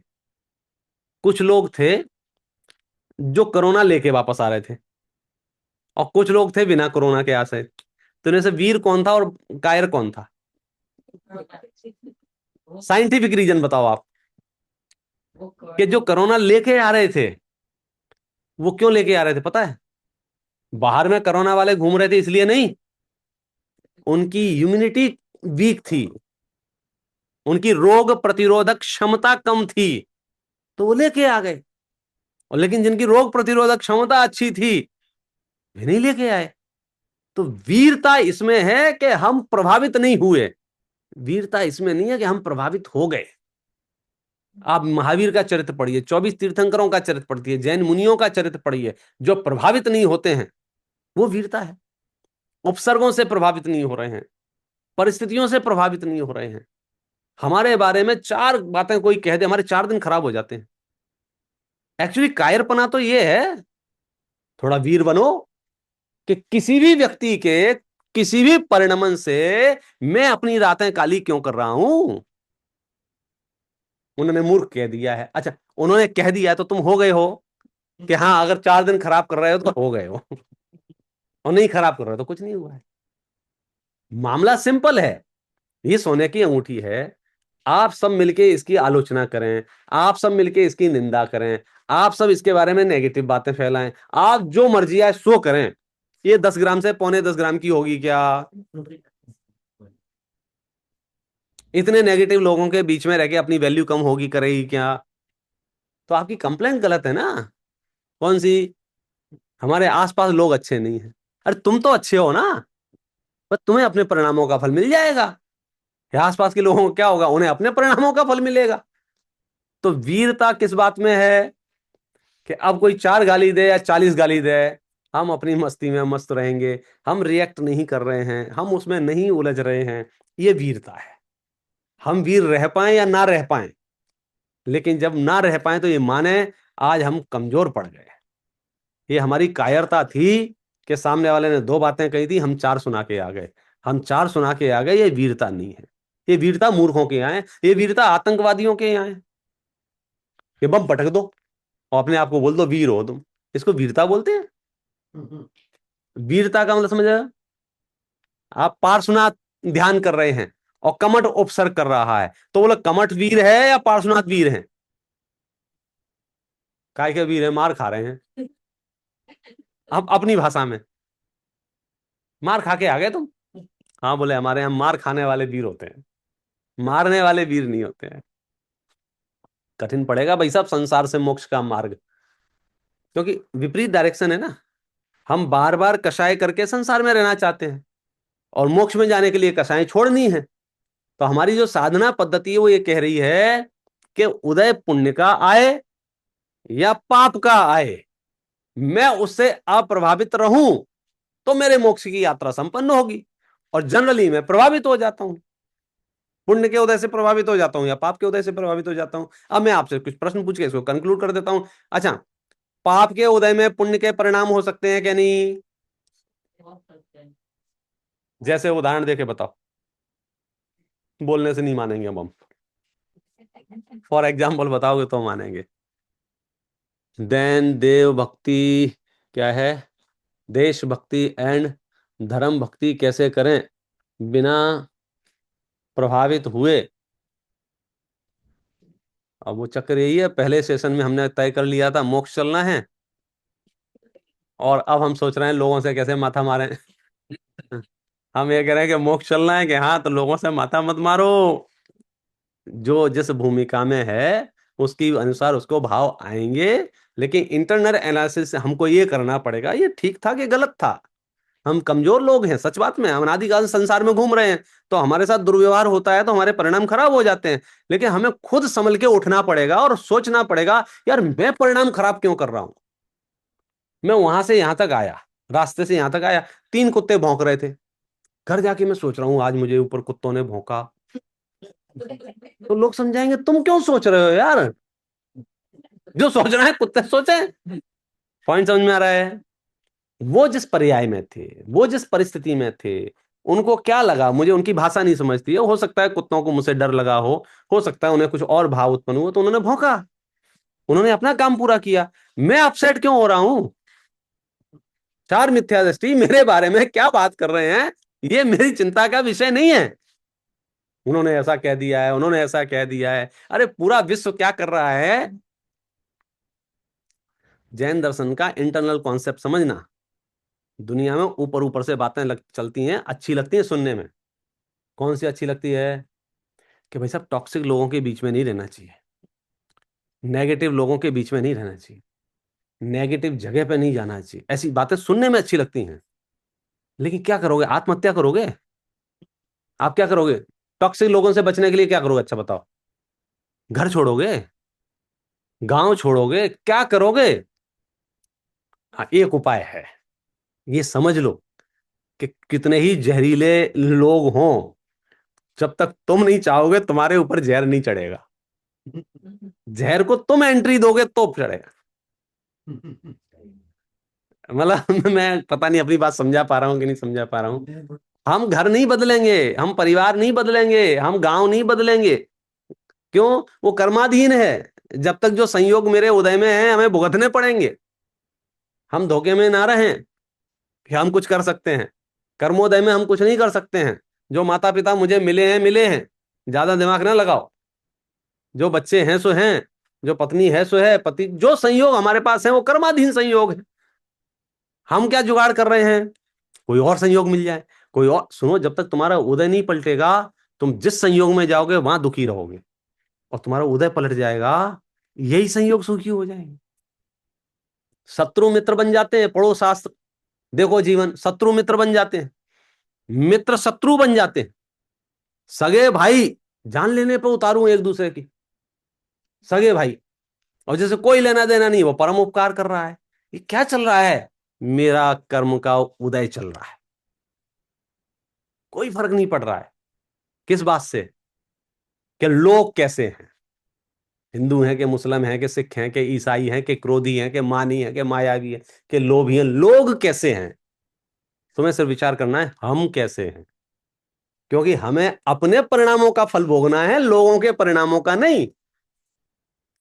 कुछ लोग थे जो कोरोना लेके वापस आ रहे थे, और कुछ लोग थे बिना कोरोना के आ रहे। तो इनमें से वीर कौन था और कायर कौन था? साइंटिफिक रीजन बताओ आप, कि जो कोरोना लेके आ रहे थे वो क्यों लेके आ रहे थे पता है? बाहर में कोरोना वाले घूम रहे थे इसलिए नहीं, उनकी इम्यूनिटी वीक थी, उनकी रोग प्रतिरोधक क्षमता कम थी, तो वो लेके आ गए। और लेकिन जिनकी रोग प्रतिरोधक क्षमता अच्छी थी वे नहीं लेके आए। तो वीरता इसमें है कि हम प्रभावित नहीं हुए, वीरता इसमें नहीं है कि हम प्रभावित हो गए। आप महावीर का चरित्र पढ़िए, 24 तीर्थंकरों का चरित्र पढ़िए, जैन मुनियों का चरित्र पढ़िए, जो प्रभावित नहीं होते हैं वो वीरता है। उपसर्गों से प्रभावित नहीं हो रहे हैं, परिस्थितियों से प्रभावित नहीं हो रहे हैं। हमारे बारे में 4 बातें कोई कह दे, हमारे 4 दिन खराब हो जाते हैं। एक्चुअली कायरपना तो ये है, थोड़ा वीर बनो कि किसी भी व्यक्ति के किसी भी परिणमन से मैं अपनी रातें काली क्यों कर रहा हूं? उन्होंने मूर्ख कह दिया है, अच्छा उन्होंने कह दिया है तो तुम हो गए हो कि हाँ, अगर 4 दिन खराब कर रहे हो तो हो गए हो, और नहीं खराब कर रहे हो तो कुछ नहीं हुआ है। मामला सिंपल है, ये सोने की अंगूठी है। आप सब मिलके इसकी आलोचना करें, आप सब मिलके इसकी निंदा करें, आप सब इसके बारे में नेगेटिव बातें फैलाएं, आप जो मर्जी आए सो करें, ये 10 ग्राम से 0.25 ग्राम की होगी क्या? इतने नेगेटिव लोगों के बीच में रह के अपनी वैल्यू कम होगी करेगी क्या? तो आपकी कंप्लेंट गलत है ना। कौन सी? हमारे आसपास लोग अच्छे नहीं हैं। अरे तुम तो अच्छे हो ना, पर तुम्हें अपने परिणामों का फल मिल जाएगा। या आसपास के लोगों को क्या होगा? उन्हें अपने परिणामों का फल मिलेगा। तो वीरता किस बात में है? कि अब कोई 4 गाली दे या 40 गाली दे, हम अपनी मस्ती में मस्त रहेंगे, हम रिएक्ट नहीं कर रहे हैं, हम उसमें नहीं उलझ रहे हैं। ये वीरता है। हम वीर रह पाए या ना रह पाए, लेकिन जब ना रह पाए तो ये माने आज हम कमजोर पड़ गए। ये हमारी कायरता थी कि सामने वाले ने 2 बातें कही थी, हम 4 सुना के आ गए। हम 4 सुना के आ गए, ये वीरता नहीं है। ये वीरता मूर्खों के यहाँ है, ये वीरता आतंकवादियों के यहाँ है। ये बम पटक दो और अपने आप को बोल दो वीर हो तुम, इसको वीरता बोलते हैं? वीरता का मतलब समझ आया? आप पार्श्वनाथ ध्यान कर रहे हैं और कमठ उपसर्ग कर रहा है, तो बोले कमठ वीर है या पार्श्वनाथ वीर है? काय के वीर है? मार खा रहे हैं। अब अपनी भाषा में मार खा के आ गए तुम। हाँ, बोले हमारे यहाँ मार खाने वाले वीर होते हैं, मारने वाले वीर नहीं होते हैं। कठिन पड़ेगा भाई साहब संसार से मोक्ष का मार्ग, क्योंकि विपरीत डायरेक्शन है ना। हम बार बार कषाय करके संसार में रहना चाहते हैं और मोक्ष में जाने के लिए कषाय छोड़नी है। तो हमारी जो साधना पद्धति है वो ये कह रही है कि उदय पुण्य का आए या पाप का आए, मैं उससे अप्रभावित रहूं तो मेरे मोक्ष की यात्रा संपन्न होगी। और जनरली मैं प्रभावित हो जाता हूं, पुण्य के उदय से प्रभावित हो जाता हूं या पाप के उदय से प्रभावित हो जाता हूं। अब मैं आपसे कुछ प्रश्न पूछ के इसको कंक्लूड कर देता हूं। अच्छा, पाप के उदय में पुण्य के परिणाम हो सकते हैं क्या नहीं? हो सकते हैं। जैसे उदाहरण देके बताओ, बोलने से नहीं मानेंगे हम। फॉर एग्जाम्पल बताओगे तो मानेंगे। देन देव भक्ति क्या है, देशभक्ति एंड धर्म भक्ति कैसे करें बिना प्रभावित हुए? अब वो चक्कर यही है, पहले सेशन में हमने तय कर लिया था मोक्ष चलना है, और अब हम सोच रहे हैं लोगों से कैसे माथा मारें। हम ये कह रहे हैं कि मोक्ष चलना है कि हाँ, तो लोगों से माथा मत मारो। जो जिस भूमिका में है उसकी अनुसार उसको भाव आएंगे, लेकिन इंटरनल एनालिसिस से हमको ये करना पड़ेगा ये ठीक था कि गलत था। हम कमजोर लोग हैं, सच बात में हम अनादिकाल संसार में घूम रहे हैं, तो हमारे साथ दुर्व्यवहार होता है तो हमारे परिणाम खराब हो जाते हैं। लेकिन हमें खुद संभल के उठना पड़ेगा और सोचना पड़ेगा, यार मैं परिणाम खराब क्यों कर रहा हूं? मैं वहां से यहां तक आया, रास्ते से यहां तक आया, 3 कुत्ते भौंक रहे थे, घर जाके मैं सोच रहा हूं आज मुझे ऊपर कुत्तों ने भौंका, तो लोग समझाएंगे तुम क्यों सोच रहे हो यार, जो सोच रहे हैं कुत्ते सोचे। पॉइंट समझ में आ रहा है? वो जिस पर्याय में थे, वो जिस परिस्थिति में थे, उनको क्या लगा, मुझे उनकी भाषा नहीं समझती है, हो सकता है कुत्तों को मुझसे डर लगा हो सकता है उन्हें कुछ और भाव उत्पन्न हुआ तो उन्होंने भौंका, उन्होंने अपना काम पूरा किया। मैं अपसेट क्यों हो रहा हूं? 4 मिथ्या दृष्टि मेरे बारे में क्या बात कर रहे हैं, ये मेरी चिंता का विषय नहीं है। उन्होंने ऐसा कह दिया है, उन्होंने ऐसा कह दिया है, अरे पूरा विश्व क्या कर रहा है। जैन दर्शन का इंटरनल कॉन्सेप्ट समझना, दुनिया में ऊपर ऊपर से बातें चलती हैं, अच्छी लगती हैं सुनने में। कौन सी अच्छी लगती है? कि भाई साहब टॉक्सिक लोगों के बीच में नहीं रहना चाहिए, नेगेटिव लोगों के बीच में नहीं रहना चाहिए, नेगेटिव जगह पे नहीं जाना चाहिए, ऐसी बातें सुनने में अच्छी लगती हैं। लेकिन क्या करोगे? आत्महत्या करोगे? आप क्या करोगे? टॉक्सिक लोगों से बचने के लिए क्या करोगे? अच्छा बताओ, घर छोड़ोगे, गांव छोड़ोगे, क्या करोगे? हाँ, एक उपाय है, ये समझ लो कि कितने ही जहरीले लोग हों, जब तक तुम नहीं चाहोगे तुम्हारे ऊपर जहर नहीं चढ़ेगा। जहर को तुम एंट्री दोगे तो चढ़ेगा। मतलब मैं पता नहीं अपनी बात समझा पा रहा हूं कि नहीं समझा पा रहा हूं। हम घर नहीं बदलेंगे, हम परिवार नहीं बदलेंगे, हम गांव नहीं बदलेंगे। क्यों? वो कर्माधीन है। जब तक जो संयोग मेरे उदय में है हमें भुगतने पड़ेंगे। हम धोखे में ना रहें कि हम कुछ कर सकते हैं। कर्मोदय में हम कुछ नहीं कर सकते हैं। जो माता पिता मुझे मिले हैं, ज्यादा दिमाग ना लगाओ। जो बच्चे हैं सो हैं, जो पत्नी है सो है, पति, जो संयोग हमारे पास है वो कर्माधीन संयोग है। हम क्या जुगाड़ कर रहे हैं? कोई और संयोग मिल जाए, कोई और। सुनो, जब तक तुम्हारा उदय नहीं पलटेगा तुम जिस संयोग में जाओगे वहां दुखी रहोगे, और तुम्हारा उदय पलट जाएगा यही संयोग सुखी हो जाएंगे। शत्रु मित्र बन जाते हैं, पढ़ो शास्त्र, देखो जीवन, शत्रु मित्र बन जाते हैं, मित्र शत्रु बन जाते हैं, सगे भाई जान लेने पर उतारू एक दूसरे की, सगे भाई। और जैसे कोई लेना देना नहीं, वो परम उपकार कर रहा है। ये क्या चल रहा है? मेरा कर्म का उदय चल रहा है, कोई फर्क नहीं पड़ रहा है। किस बात से? कि लोग कैसे हैं, हिंदू हैं कि मुस्लिम हैं कि सिख हैं कि ईसाई हैं कि क्रोधी हैं कि मानी हैं कि मायावी हैं कि लोभी हैं, लोग कैसे हैं? तुम्हें सिर्फ विचार करना है हम कैसे हैं, क्योंकि हमें अपने परिणामों का फल भोगना है, लोगों के परिणामों का नहीं।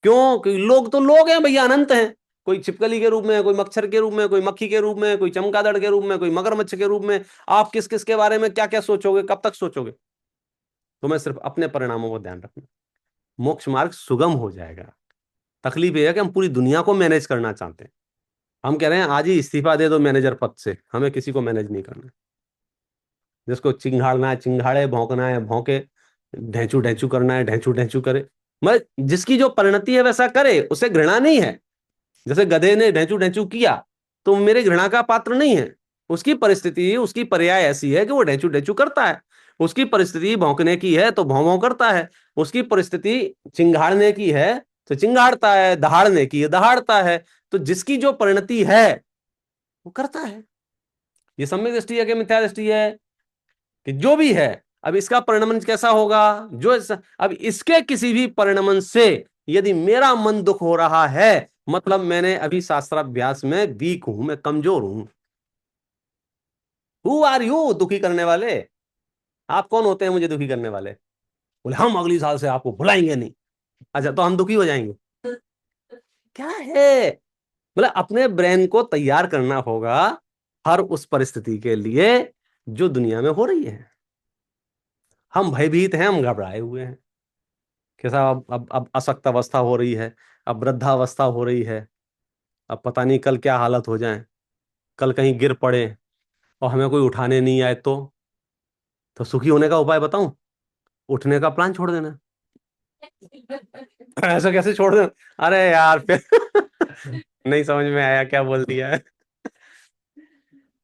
क्यों? क्योंकि लोग तो लोग हैं भैया, अनंत हैं। कोई छिपकली के रूप में, कोई मच्छर के रूप में, कोई मक्खी के रूप में, कोई चमगादड़ के रूप में, कोई मगरमच्छ के रूप में। आप किस किस के बारे में क्या क्या सोचोगे, कब तक सोचोगे? तुम्हें सिर्फ अपने परिणामों को ध्यान रखना, मोक्ष मार्ग सुगम हो जाएगा। तकलीफ यह है कि हम पूरी दुनिया को मैनेज करना चाहते हैं। हम कह रहे हैं आज ही इस्तीफा दे दो मैनेजर पद से, हमें किसी को मैनेज नहीं करना। जिसको चिंघाड़ना है चिंघाड़े, भौंकना है भौंके, ढेंचू ढेंचू करना है ढेंचू ढेंचू करे। मैं जिसकी जो परिणति है वैसा करे, उसे घृणा नहीं है। जैसे गधे ने ढेंचू ढेंचू किया तो मेरे घृणा का पात्र नहीं है। उसकी परिस्थिति, उसकी पर्याय ऐसी है कि वो ढेंचू ढेंचू करता है। उसकी परिस्थिति भौंकने की है तो भौं भौं करता है। उसकी परिस्थिति चिंघाड़ने की है तो चिंघाड़ता है, दहाड़ने की है दहाड़ता है। तो जिसकी जो परिणति है वो करता है। ये सम्यक दृष्टि है कि मिथ्या दृष्टि है? कि जो भी है, अब इसका परिणमन कैसा होगा? अब इसके किसी भी परिणमन से यदि मेरा मन दुख हो रहा है, मतलब मैंने अभी शास्त्राभ्यास में वीक हूं, मैं कमजोर हूं। हु आर यू दुखी करने वाले? आप कौन होते हैं मुझे दुखी करने वाले? बोले हम अगली साल से आपको बुलाएंगे नहीं। अच्छा, तो हम दुखी हो जाएंगे? क्या है? मतलब अपने ब्रेन को तैयार करना होगा हर उस परिस्थिति के लिए जो दुनिया में हो रही है। हम भयभीत हैं, हम घबराए हुए हैं कि साहब अब अशक्त अवस्था हो रही है, अब वृद्धावस्था हो रही है, अब पता नहीं कल क्या हालत हो जाए, कल कहीं गिर पड़े और हमें कोई उठाने नहीं आए तो सुखी होने का उपाय बताऊं? उठने का प्लान छोड़ देना। ऐसा कैसे छोड़ देना? अरे यार फिर नहीं समझ में आया क्या बोल दिया है।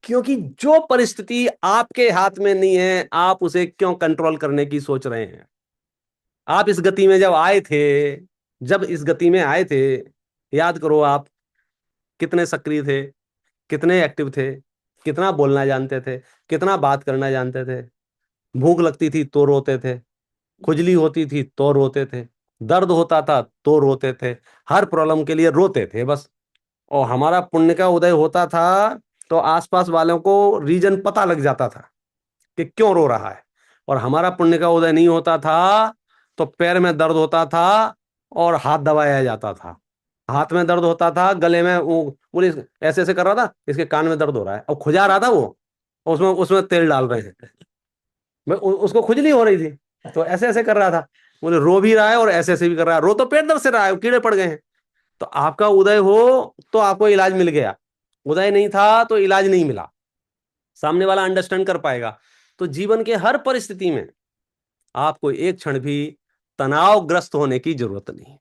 क्योंकि जो परिस्थिति आपके हाथ में नहीं है, आप उसे क्यों कंट्रोल करने की सोच रहे हैं? आप इस गति में जब इस गति में आए थे, याद करो आप कितने सक्रिय थे, कितने एक्टिव थे, कितना बोलना जानते थे, कितना बात करना जानते थे। भूख लगती थी तो रोते थे, खुजली होती थी तो रोते थे, दर्द होता था तो रोते थे, हर प्रॉब्लम के लिए रोते थे बस। और हमारा पुण्य का उदय होता था तो आसपास वालों को रीजन पता लग जाता था कि क्यों रो रहा है। और हमारा पुण्य का उदय नहीं होता था तो पैर में दर्द होता था और हाथ दबाया जाता था। हाथ में दर्द होता था, गले में वो बोले ऐसे ऐसे कर रहा था, इसके कान में दर्द हो रहा है, और खुजा रहा था वो, उसमें उसमें तेल डाल रहे हैं। उसको खुजली हो रही थी तो ऐसे ऐसे कर रहा था। बोले रो भी रहा है और ऐसे ऐसे भी कर रहा है, रो तो पेट दर्द से रहा है, कीड़े पड़ गए हैं। तो आपका उदय हो तो आपको इलाज मिल गया, उदय नहीं था तो इलाज नहीं मिला। सामने वाला अंडरस्टैंड कर पाएगा। तो जीवन के हर परिस्थिति में आपको एक क्षण भी तनावग्रस्त होने की जरूरत नहीं।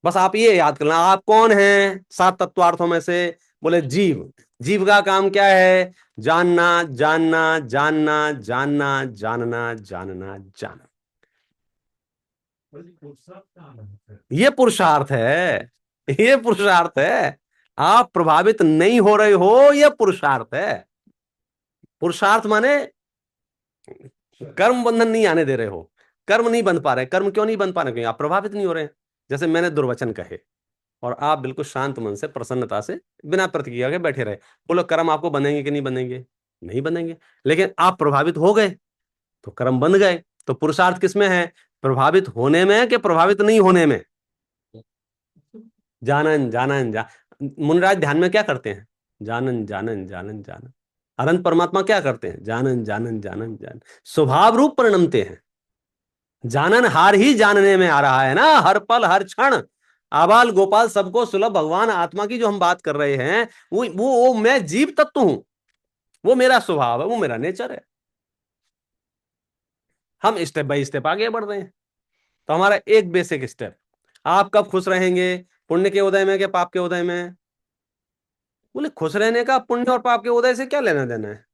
बस आप ये याद करना, आप कौन हैं 7 तत्वार्थों में से? बोले जीव। जीव का काम क्या है? जानना जानना जानना जानना जानना जानना जानना। ये पुरुषार्थ है, ये पुरुषार्थ है। आप प्रभावित नहीं हो रहे हो, ये पुरुषार्थ है। पुरुषार्थ माने कर्म बंधन नहीं आने दे रहे हो, कर्म नहीं बन पा रहे। कर्म क्यों नहीं बन पा रहे? क्योंकि आप प्रभावित नहीं हो रहे हैं। जैसे मैंने दुर्वचन कहे और आप बिल्कुल शांत मन से प्रसन्नता से बिना प्रतिक्रिया के बैठे रहे, बोलो कर्म आपको बनेंगे कि नहीं बनेंगे? नहीं बनेंगे। लेकिन आप प्रभावित हो गए तो कर्म बन गए। तो पुरुषार्थ किसमें है? प्रभावित होने में कि प्रभावित नहीं होने में? जानन जानन जा मुनिराज ध्यान में क्या करते हैं? जानन जानन जानन जानन। अनंत परमात्मा क्या करते हैं? जानन जानन जानन जानन। स्वभाव रूप परिणमते हैं। जानन हार ही जानने में आ रहा है ना, हर पल हर क्षण। आबाल गोपाल सबको सुलभ भगवान आत्मा की जो हम बात कर रहे हैं, वो मैं जीव तत्व हूं, वो मेरा स्वभाव है, वो मेरा नेचर है। हम स्टेप बाय स्टेप आगे बढ़ रहे हैं। तो हमारा एक बेसिक स्टेप, आप कब खुश रहेंगे? पुण्य के उदय में क्या पाप के उदय में? बोले खुश रहने का पुण्य और पाप के उदय से क्या लेना देना है?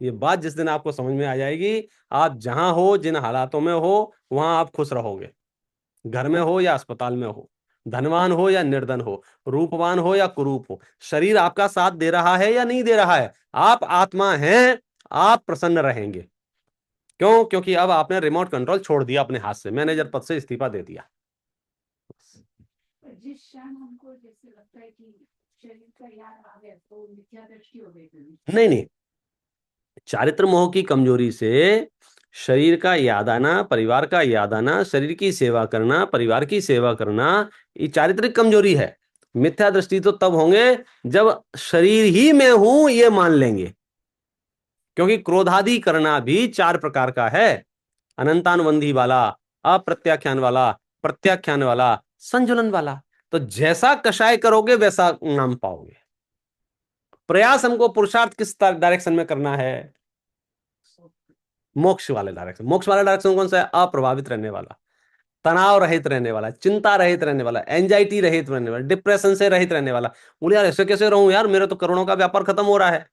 ये बात जिस दिन आपको समझ में आ जाएगी, आप जहां हो, जिन हालातों में हो, वहां आप खुश रहोगे। घर में हो या अस्पताल में हो, धनवान हो या निर्धन हो, रूपवान हो या कुरूप हो, शरीर आपका साथ दे रहा है या नहीं दे रहा है, आप आत्मा हैं, आप प्रसन्न रहेंगे। क्यों? क्योंकि अब आपने रिमोट कंट्रोल छोड़ दिया अपने हाथ से, मैनेजर पद से इस्तीफा दे दिया। जिस क्षण हमको जैसे लगता है कि शरीर का याद आ गया तो मिथ्या दृष्टि हो गई फिर। नहीं नहीं, चारित्र मोह की कमजोरी से शरीर का याद आना, परिवार का याद आना, शरीर की सेवा करना, परिवार की सेवा करना, ये चारित्रिक कमजोरी है। मिथ्या दृष्टि तो तब होंगे जब शरीर ही मैं हूं ये मान लेंगे। क्योंकि क्रोधादि करना भी 4 प्रकार का है, अनंतानुबंधी वाला, अप्रत्याख्यान वाला, प्रत्याख्यान वाला, संजुलन वाला। तो जैसा कषाय करोगे वैसा नाम पाओगे। प्रयास हमको पुरुषार्थ किस डायरेक्शन में करना है? मोक्ष वाले डायरेक्शन। मोक्ष वाला डायरेक्शन कौन सा है? अप्रभावित रहने वाला, तनाव रहित रहने वाला, चिंता रहित रहने वाला, एंजाइटी रहित रहने वाला, डिप्रेशन से रहित रहने वाला। बोले यार ऐसे कैसे रहूं यार, मेरे तो करोड़ों का व्यापार खत्म हो रहा है।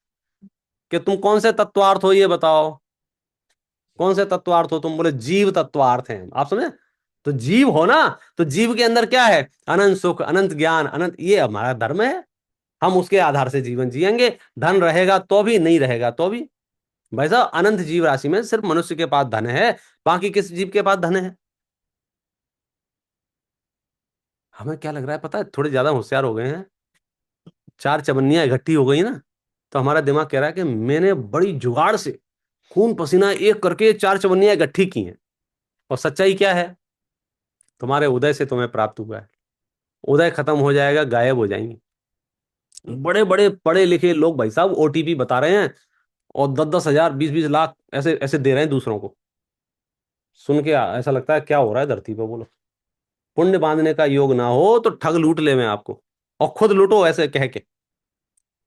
कि तुम कौन से तत्वार्थ हो ये बताओ, कौन से तत्वार्थ हो तुम? बोले जीव तत्वार्थ हैं। आप समझे? तो जीव हो ना, तो जीव के अंदर क्या है? अनंत सुख, अनंत ज्ञान, अनंत, ये हमारा धर्म है। हम उसके आधार से जीवन जिएंगे। धन रहेगा तो भी, नहीं रहेगा तो भी। भाई साहब, अनंत जीव राशि में सिर्फ मनुष्य के पास धन है, बाकी किस जीव के पास धन है? हमें क्या लग रहा है पता है? थोड़े ज्यादा होशियार हो गए हैं, 4 चवन्नियां इकट्ठी हो गई ना, तो हमारा दिमाग कह रहा है कि मैंने बड़ी जुगाड़ से खून पसीना एक करके 4 चवन्नियां इकट्ठी की हैं। और सच्चाई क्या है? तुम्हारे उदय से तुम्हें प्राप्त हुआ है। उदय खत्म हो जाएगा, गायब हो जाएंगे। बड़े बड़े पढ़े लिखे लोग भाई साहब ओटीपी बता रहे हैं और 10-10 हजार, 20-20 लाख ऐसे ऐसे दे रहे हैं दूसरों को। सुन के ऐसा लगता है क्या हो रहा है धरती पे? बोलो, पुण्य बांधने का योग ना हो तो ठग लूट ले मैं आपको, और खुद लूटो ऐसे कह के।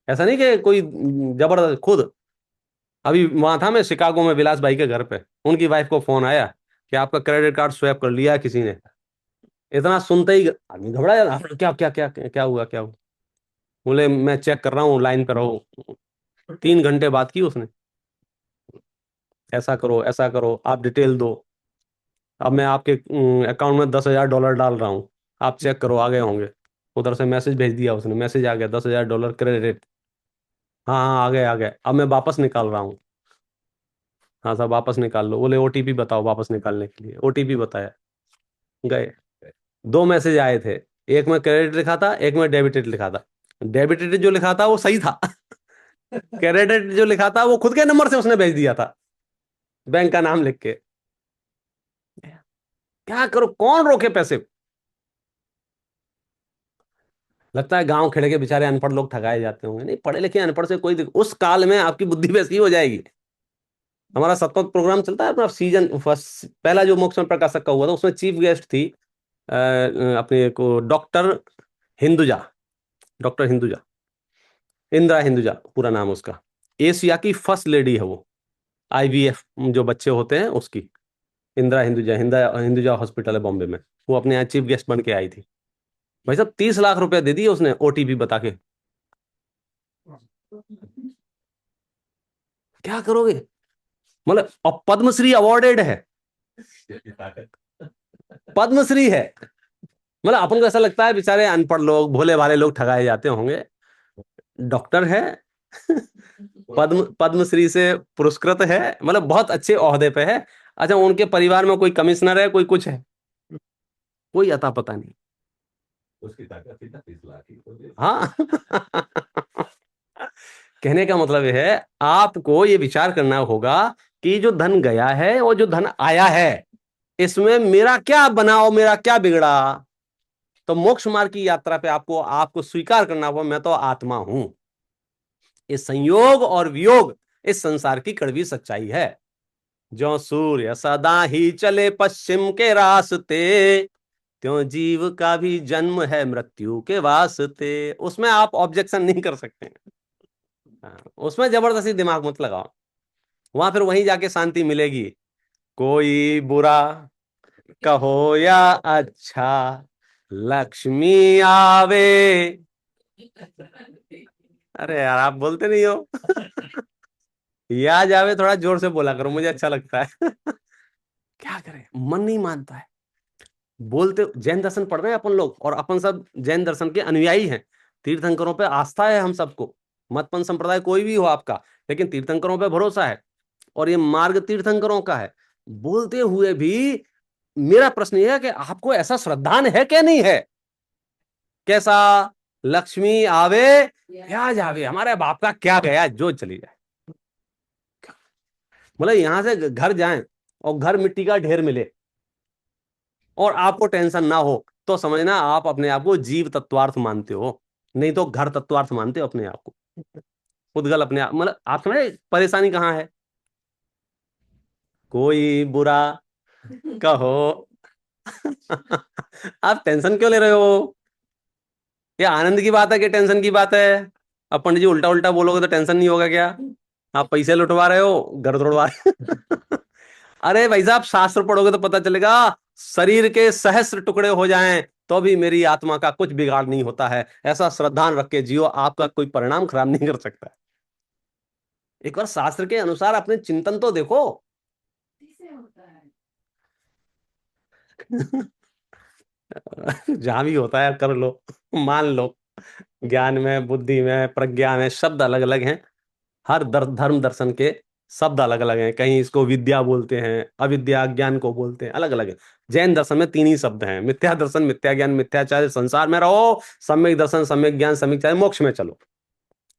ऐसा नहीं कि कोई जबरदस्त, खुद। अभी वहां था मैं शिकागो में, विलास भाई के घर पे, उनकी वाइफ को फोन आया कि आपका क्रेडिट कार्ड स्वैप कर लिया किसी ने। इतना सुनते ही आदमी घबरा जाता, क्या क्या क्या क्या हुआ, क्या हुआ? बोले मैं चेक कर रहा हूँ, लाइन पे रहो। 3 घंटे बात की उसने, ऐसा करो, आप डिटेल दो, अब मैं आपके अकाउंट में $10,000 डाल रहा हूँ, आप चेक करो, आ गए होंगे। उधर से मैसेज भेज दिया उसने, मैसेज आ गया, $10,000 क्रेडिट। हाँ हाँ, आ गए आ गए, अब मैं वापस निकाल रहा हूँ। हाँ साहब वापस निकाल लो। बोले ओटीपी बताओ वापस निकालने के लिए। ओटीपी बताया, गए। 2 मैसेज आए थे, एक में क्रेडिट लिखा था, एक में डेबिटेड लिखा था। डेबिटेड जो लिखा था वो सही था। क्रेडिट जो लिखा था वो खुद के नंबर से उसने भेज दिया था, बैंक का नाम लिख के। क्या करो, कौन रोके पैसे? लगता है गांव खेड़े के बेचारे अनपढ़ लोग ठगाए जाते होंगे। नहीं, पढ़े लिखे अनपढ़ से कोई उस काल में आपकी बुद्धि वैसी हो जाएगी। हमारा सतत प्रोग्राम चलता है अपना, सीजन फर्स्ट पहला जो मोक्ष में प्रकाशक का हुआ था, उसमें चीफ गेस्ट थी अपने को डॉक्टर हिंदुजा, डॉक्टर हिंदुजा, इंदिरा हिंदुजा पूरा नाम उसका। एशिया की फर्स्ट लेडी है वो, आईवीएफ जो बच्चे होते हैं उसकी। इंदिरा हिंदुजा, हिंदुजा हॉस्पिटल है बॉम्बे में। वो अपने यहाँ चीफ गेस्ट बन के आई थी। भाई साहब 30 लाख रुपए दे दिए उसने ओटीपी बता के। क्या करोगे? मतलब, और पद्मश्री अवॉर्डेड है, पद्मश्री है। मतलब अपन को ऐसा लगता है बेचारे अनपढ़ लोग, भोले भाले लोग ठगाए जाते होंगे। डॉक्टर है, पद्मश्री से पुरस्कृत है, मतलब बहुत अच्छे ओहदे पे है। अच्छा, उनके परिवार में कोई कमिश्नर है, कोई कुछ है, कोई अता पता नहीं। उसकी ताकत थी ना 30 लाख की, तो हाँ। कहने का मतलब यह है, आपको ये विचार करना होगा कि जो धन गया है और जो धन आया है, इसमें मेरा क्या बना और मेरा क्या बिगड़ा। तो मोक्ष मार्ग की यात्रा पे आपको आपको स्वीकार करना होगा, मैं तो आत्मा हूं। ये संयोग और वियोग इस संसार की कड़वी सच्चाई है। जो सूर्य सदा ही चले पश्चिम के रास्ते, त्यों जीव का भी जन्म है मृत्यु के वास्ते। उसमें आप ऑब्जेक्शन नहीं कर सकते। हाँ, उसमें जबरदस्ती दिमाग मत लगाओ, वहां फिर वहीं जाके शांति मिलेगी। कोई बुरा कहो या अच्छा, लक्ष्मी आवे। अरे यार आप बोलते नहीं हो। या जावे थोड़ा जोर से बोला करो, मुझे अच्छा लगता है। क्या करें, मन नहीं मानता है। बोलते जैन दर्शन पढ़ रहे हैं अपन लोग, और अपन सब जैन दर्शन के अनुयायी हैं। तीर्थंकरों पे आस्था है हम सबको, मतपन संप्रदाय कोई भी हो आपका, लेकिन तीर्थंकरों पे भरोसा है, और ये मार्ग तीर्थंकरों का है। बोलते हुए भी मेरा प्रश्न यह है कि आपको ऐसा श्रद्धान है क्या नहीं है? कैसा? लक्ष्मी आवे या जावे, हमारे बाप का क्या गया, जो चली जाए। मतलब यहां से घर जाएं और घर मिट्टी का ढेर मिले और आपको टेंशन ना हो, तो समझना आप अपने आप को जीव तत्वार्थ मानते हो, नहीं तो घर तत्वार्थ मानते हो अपने आप को। उद्गल अपने आप, मतलब आप समझे परेशानी कहाँ है? कोई बुरा कहो आप टेंशन क्यों ले रहे हो? ये आनंद की बात है कि टेंशन की बात है? अब पंडित जी उल्टा उल्टा बोलोगे तो टेंशन नहीं होगा क्या? आप पैसे लुटवा रहे हो, घर तोड़वा रहे हो। अरे भाई साहब, शास्त्र पढ़ोगे तो पता चलेगा, शरीर के सहस्त्र टुकड़े हो जाएं तो भी मेरी आत्मा का कुछ बिगाड़ नहीं होता है। ऐसा श्रद्धान रख के जियो, आपका कोई परिणाम खराब नहीं कर सकता। एक बार शास्त्र के अनुसार अपने चिंतन तो देखो। किससे होता है? जहां भी होता है कर लो, मान लो। ज्ञान में, बुद्धि में, प्रज्ञा में शब्द अलग अलग हैं। हर धर्म दर्शन के शब्द अलग अलग हैं। कहीं इसको विद्या बोलते हैं, अविद्या ज्ञान को बोलते हैं, अलग अलग है। जैन दर्शन में 3 ही शब्द हैं: मिथ्या दर्शन, मिथ्या ज्ञान, मिथ्याचार्य। संसार में रहो, सम्यक दर्शन, सम्यक ज्ञान, सम्यक चार्य, मोक्ष में चलो।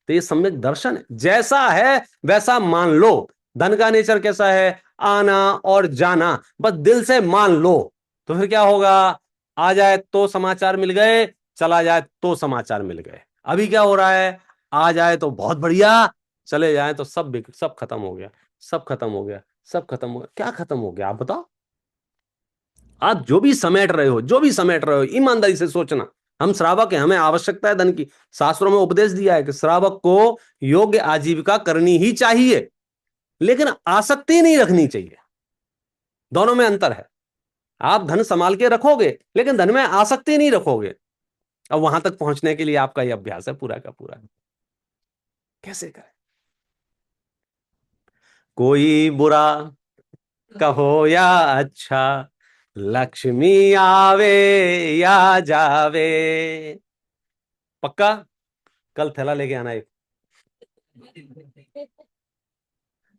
तो ये सम्यक दर्शन है, जैसा है वैसा मान लो। धन का नेचर कैसा है? आना और जाना, बस दिल से मान लो। तो फिर क्या होगा? आ जाए तो समाचार मिल गए, चला जाए तो समाचार मिल गए। अभी क्या हो रहा है? आ जाए तो बहुत बढ़िया, चले जाए तो सब खत्म हो गया, सब खत्म हो गया, सब खत्म हो गया। क्या खत्म हो गया आप बताओ? आप जो भी समेट रहे हो, जो भी समेट रहे हो, ईमानदारी से सोचना। हम श्रावक हैं, हमें आवश्यकता है धन की। शास्त्रों में उपदेश दिया है कि श्रावक को योग्य आजीविका करनी ही चाहिए, लेकिन आसक्ति नहीं रखनी चाहिए। दोनों में अंतर है। आप धन संभाल के रखोगे, लेकिन धन में आसक्ति नहीं रखोगे। अब वहां तक पहुंचने के लिए आपका यह अभ्यास है पूरा का पूरा। कैसे करें? कोई बुरा कहो या अच्छा, लक्ष्मी आवे या जावे। पक्का कल थैला लेके आना एक।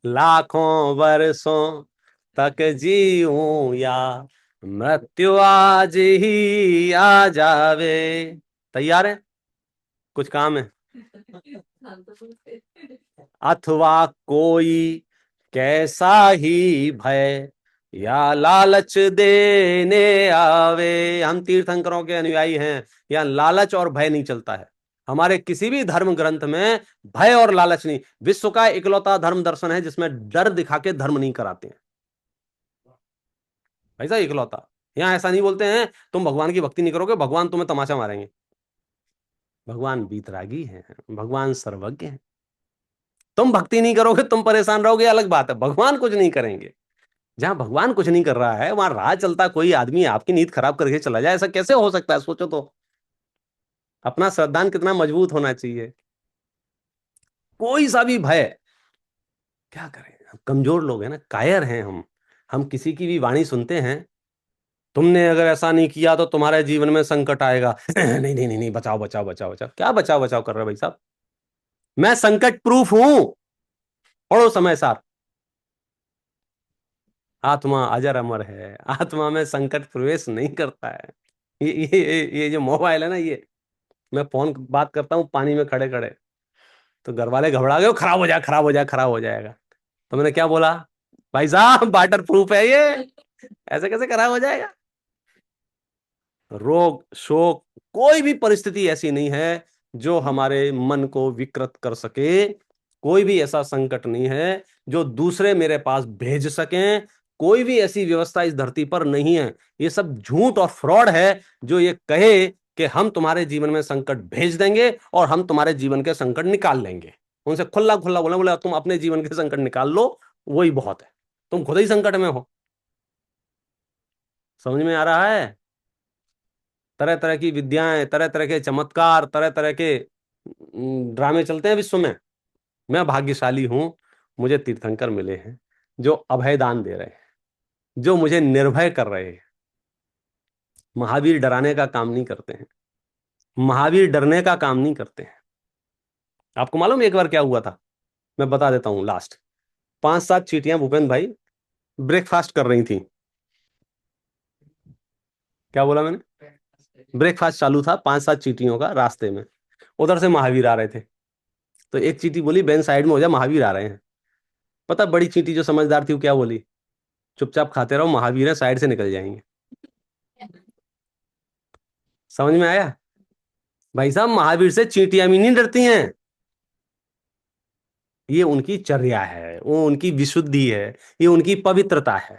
लाखों वर्षों तक जीऊं या मृत्यु आज ही आ जावे। तैयार है? कुछ काम है? अथवा कोई कैसा ही भय या लालच देने आवे। हम तीर्थंकरों के अनुयायी हैं, यहाँ लालच और भय नहीं चलता है। हमारे किसी भी धर्म ग्रंथ में भय और लालच नहीं। विश्व का इकलौता धर्म दर्शन है जिसमें डर दिखा के धर्म नहीं कराते हैं। ऐसा इकलौता। यहाँ ऐसा नहीं बोलते हैं तुम भगवान की भक्ति नहीं करोगे, भगवान तुम्हें तमाचा मारेंगे। भगवान बीतरागी हैं, भगवान सर्वज्ञ हैं। तुम भक्ति नहीं करोगे, तुम परेशान रहोगे, अलग बात है। भगवान कुछ नहीं करेंगे। जहां भगवान कुछ नहीं कर रहा है, वहां राह चलता कोई आदमी आपकी नींद खराब करके चला जाए, ऐसा कैसे हो सकता है? सोचो तो। अपना श्रद्धान कितना मजबूत होना चाहिए। कोई सा भी भय, क्या करें? हम कमजोर लोग हैं ना, कायर हैं हम किसी की भी वाणी सुनते हैं, तुमने अगर ऐसा नहीं किया तो तुम्हारे जीवन में संकट आएगा। नहीं नहीं नहीं नहीं, बचाओ बचाओ बचाओ बचाओ। क्या बचाओ बचाओ कर रहे हो भाई साहब? मैं संकट प्रूफ हूं। पढ़ो समय सार। आत्मा अजर अमर है, आत्मा में संकट प्रवेश नहीं करता है। ये जो मोबाइल है ना, ये मैं फोन बात करता हूँ पानी में खड़े खड़े, तो घर वाले घबरा गए, खराब हो जाएगा, खराब हो जाएगा, खराब हो जाएगा। तो मैंने क्या बोला? भाई साहब वाटर प्रूफ है ये, ऐसे कैसे खराब हो जाएगा? रोग शोक, कोई भी परिस्थिति ऐसी नहीं है जो हमारे मन को विकृत कर सके। कोई भी ऐसा संकट नहीं है जो दूसरे मेरे पास भेज सकें। कोई भी ऐसी व्यवस्था इस धरती पर नहीं है। ये सब झूठ और फ्रॉड है जो ये कहे कि हम तुम्हारे जीवन में संकट भेज देंगे और हम तुम्हारे जीवन के संकट निकाल लेंगे। उनसे खुला खुला बोला, बोला तुम अपने जीवन के संकट निकाल लो, वही बहुत है। तुम खुद ही संकट में हो। समझ में आ रहा है? तरह तरह की विद्याएं, तरह तरह के चमत्कार, तरह तरह के ड्रामे चलते हैं विश्व में। मैं भाग्यशाली हूं, मुझे तीर्थंकर मिले हैं जो अभय दान दे रहे हैं, जो मुझे निर्भय कर रहे हैं। महावीर डराने का काम नहीं करते हैं, महावीर डरने का काम नहीं करते हैं। आपको मालूम है एक बार क्या हुआ था? मैं बता देता हूं लास्ट। 5-7 चींटियां भूपेंद्र भाई ब्रेकफास्ट कर रही थी। क्या बोला मैंने? ब्रेकफास्ट चालू था 5-7 चींटियों का रास्ते में। उधर से महावीर आ रहे थे। तो एक चींटी बोली बेन साइड में हो जा, महावीर आ रहे हैं। पता बड़ी चींटी जो समझदार थी वो क्या बोली? चुपचाप खाते रहो, महावीर है, साइड से निकल जाएंगे। समझ में आया? भाई साहब महावीर से चींटियां भी नहीं डरती हैं। ये उनकी चर्या है, वो उनकी विशुद्धि है, ये उनकी पवित्रता है।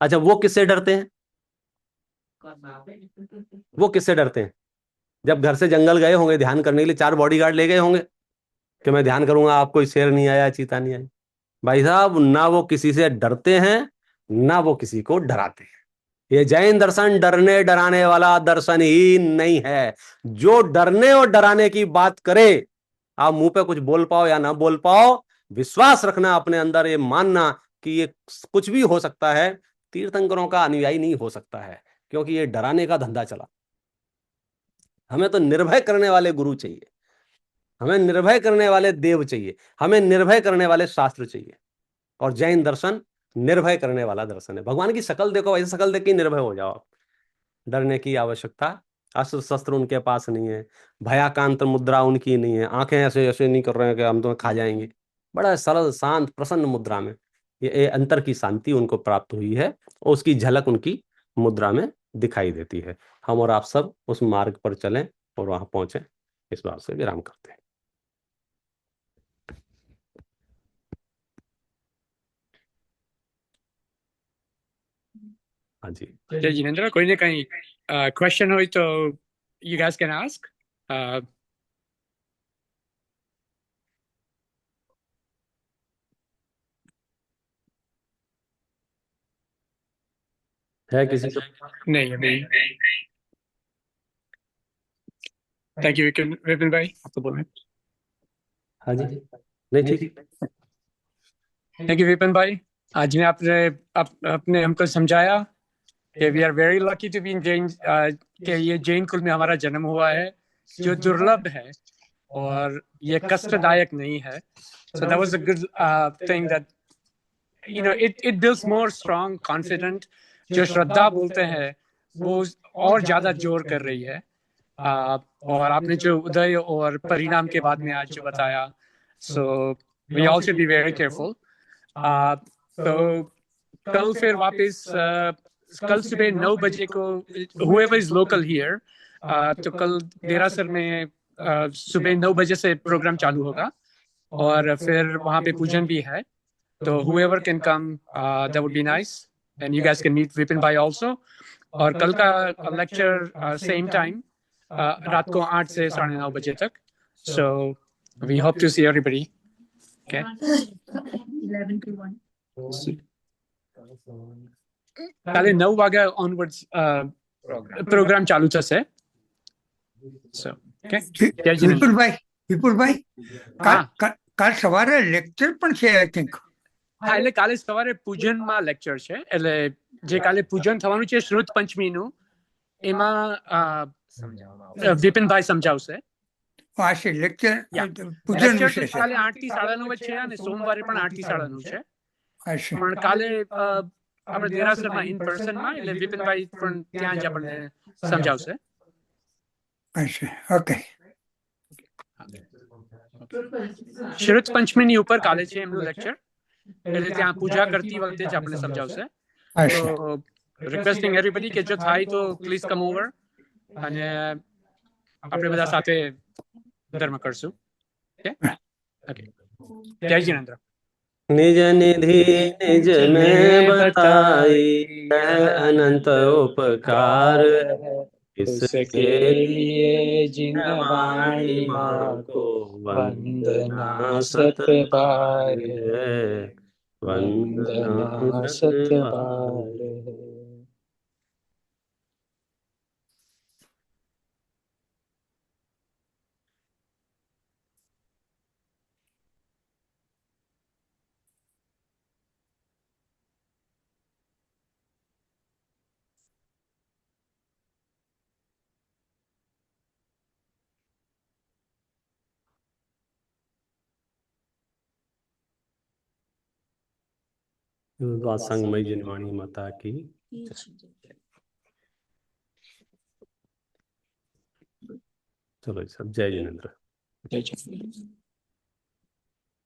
अच्छा वो किससे डरते हैं? वो किससे डरते हैं? जब घर से जंगल गए होंगे ध्यान करने के लिए, 4 बॉडीगार्ड ले गए होंगे कि मैं ध्यान करूंगा, आप कोई शेर नहीं आया, चीता नहीं आया। भाई साहब ना वो किसी से डरते हैं, ना वो किसी को डराते हैं। ये जैन दर्शन डरने डराने वाला दर्शन ही नहीं है। जो डरने और डराने की बात करे, आप मुंह पे कुछ बोल पाओ या ना बोल पाओ, विश्वास रखना अपने अंदर, ये मानना कि ये कुछ भी हो सकता है, तीर्थंकरों का अनुयायी नहीं हो सकता है, क्योंकि ये डराने का धंधा चला। हमें तो निर्भय करने वाले गुरु चाहिए, हमें निर्भय करने वाले देव चाहिए, हमें निर्भय करने वाले शास्त्र चाहिए। और जैन दर्शन निर्भय करने वाला दर्शन है। भगवान की शकल देखो, ऐसी शकल देख के निर्भय हो जाओ आप। डरने की आवश्यकता, अस्त्र शस्त्र उनके पास नहीं है, भयाकांत मुद्रा उनकी नहीं है, आंखें ऐसे ऐसे नहीं कर रहे हैं कि हम तुम्हें खा जाएंगे। बड़ा सरल शांत प्रसन्न मुद्रा में ये अंतर की शांति उनको प्राप्त हुई है, और उसकी झलक उनकी मुद्रा में दिखाई देती है। हम और आप सब उस मार्ग पर चलें और वहां पहुंचे। इस बात से विराम करते हैं। हाँ जी, जय जिनेंद्र, कोई ना कहीं क्वेश्चन हो तो यू गाइस कैन आस्क। है किसी को? नहीं अभी। थैंक यू विपिन भाई, आपको बोलना। हाँ जी, नहीं ठीक। थैंक यू विपिन भाई, आज में आपने अपने हमको समझाया कि we are very lucky to be in Jain, कि ये जैन कुल में हमारा जन्म हुआ है, जो दुर्लभ है और ये कष्टदायक नहीं है। So that was a good thing that it builds more strong confident. जो श्रद्धा बोलते हैं वो और ज्यादा जोर कर रही है। और आपने जो उदय और परिणाम के बाद में आज जो बताया, so we all should be very careful. तो कल फिर वापस कल सुबह 9 बजे को, whoever is local here, तो कल देरासर में सुबह 9 बजे से प्रोग्राम चालू होगा और फिर वहाँ पे पूजन भी है। तो whoever can come, that would be nice, and you guys can meet Vipin Bhai also. और कल का लेक्चर सेम टाइम, रात को 8 से 9:30 बजे तक। So we hope to see everybody. Okay. 11 to 1. કાલે 9 વાગ્યા onwards પ્રોગ્રામ ચાલુ થશે. So, okay. જય જીનેન્દ્ર. વિપુલભાઈ હા કાલ સવારે લેક્ચર પણ છે આઈ થિંક. હા, એટલે કાલે સવારે પૂજનમાં લેક્ચર છે, એટલે જે કાલે પૂજન થવાનું છે શ્રુત પંચમીનું, એમાં વિપિનભાઈ સમજાવશે. હશે લેક્ચર Yeah. પૂજન લેક્ચર વિશે તો છે. કાલે 8 થી 9:30 છે અને સોમવારે પણ 8 થી 9:30 છે. હશે પણ કાલે આપણે દેરાસરમાં ઇન પર્સનમાં, એટલે વિપિનભાઈ પણ ત્યાં જ આપણને સમજાવશે. હશે ઓકે. શ્રુત પંચમીની ઉપર કાલે છે એમનું લેક્ચર, એટલે ત્યાં પૂજા કરતી વખતે જ આપણને સમજાવશે. હશે તો રિક્વેસ્ટિંગ એવરીબડી કે જો થાય તો પ્લીઝ કમ ઓવર અને આપણે બધા સાથે ધર્મ કરશું. Okay okay. જય જીનેન્દ્ર. निज निधि निज में बताई, यह अनंत उपकार इसके लिए जिन वाणी माँ को वंदना सत बार है, वंदना सत बार है। वासंगमयी जिनवाणी माता की चलो जी सब जय जिनेन्द्र। जय जय।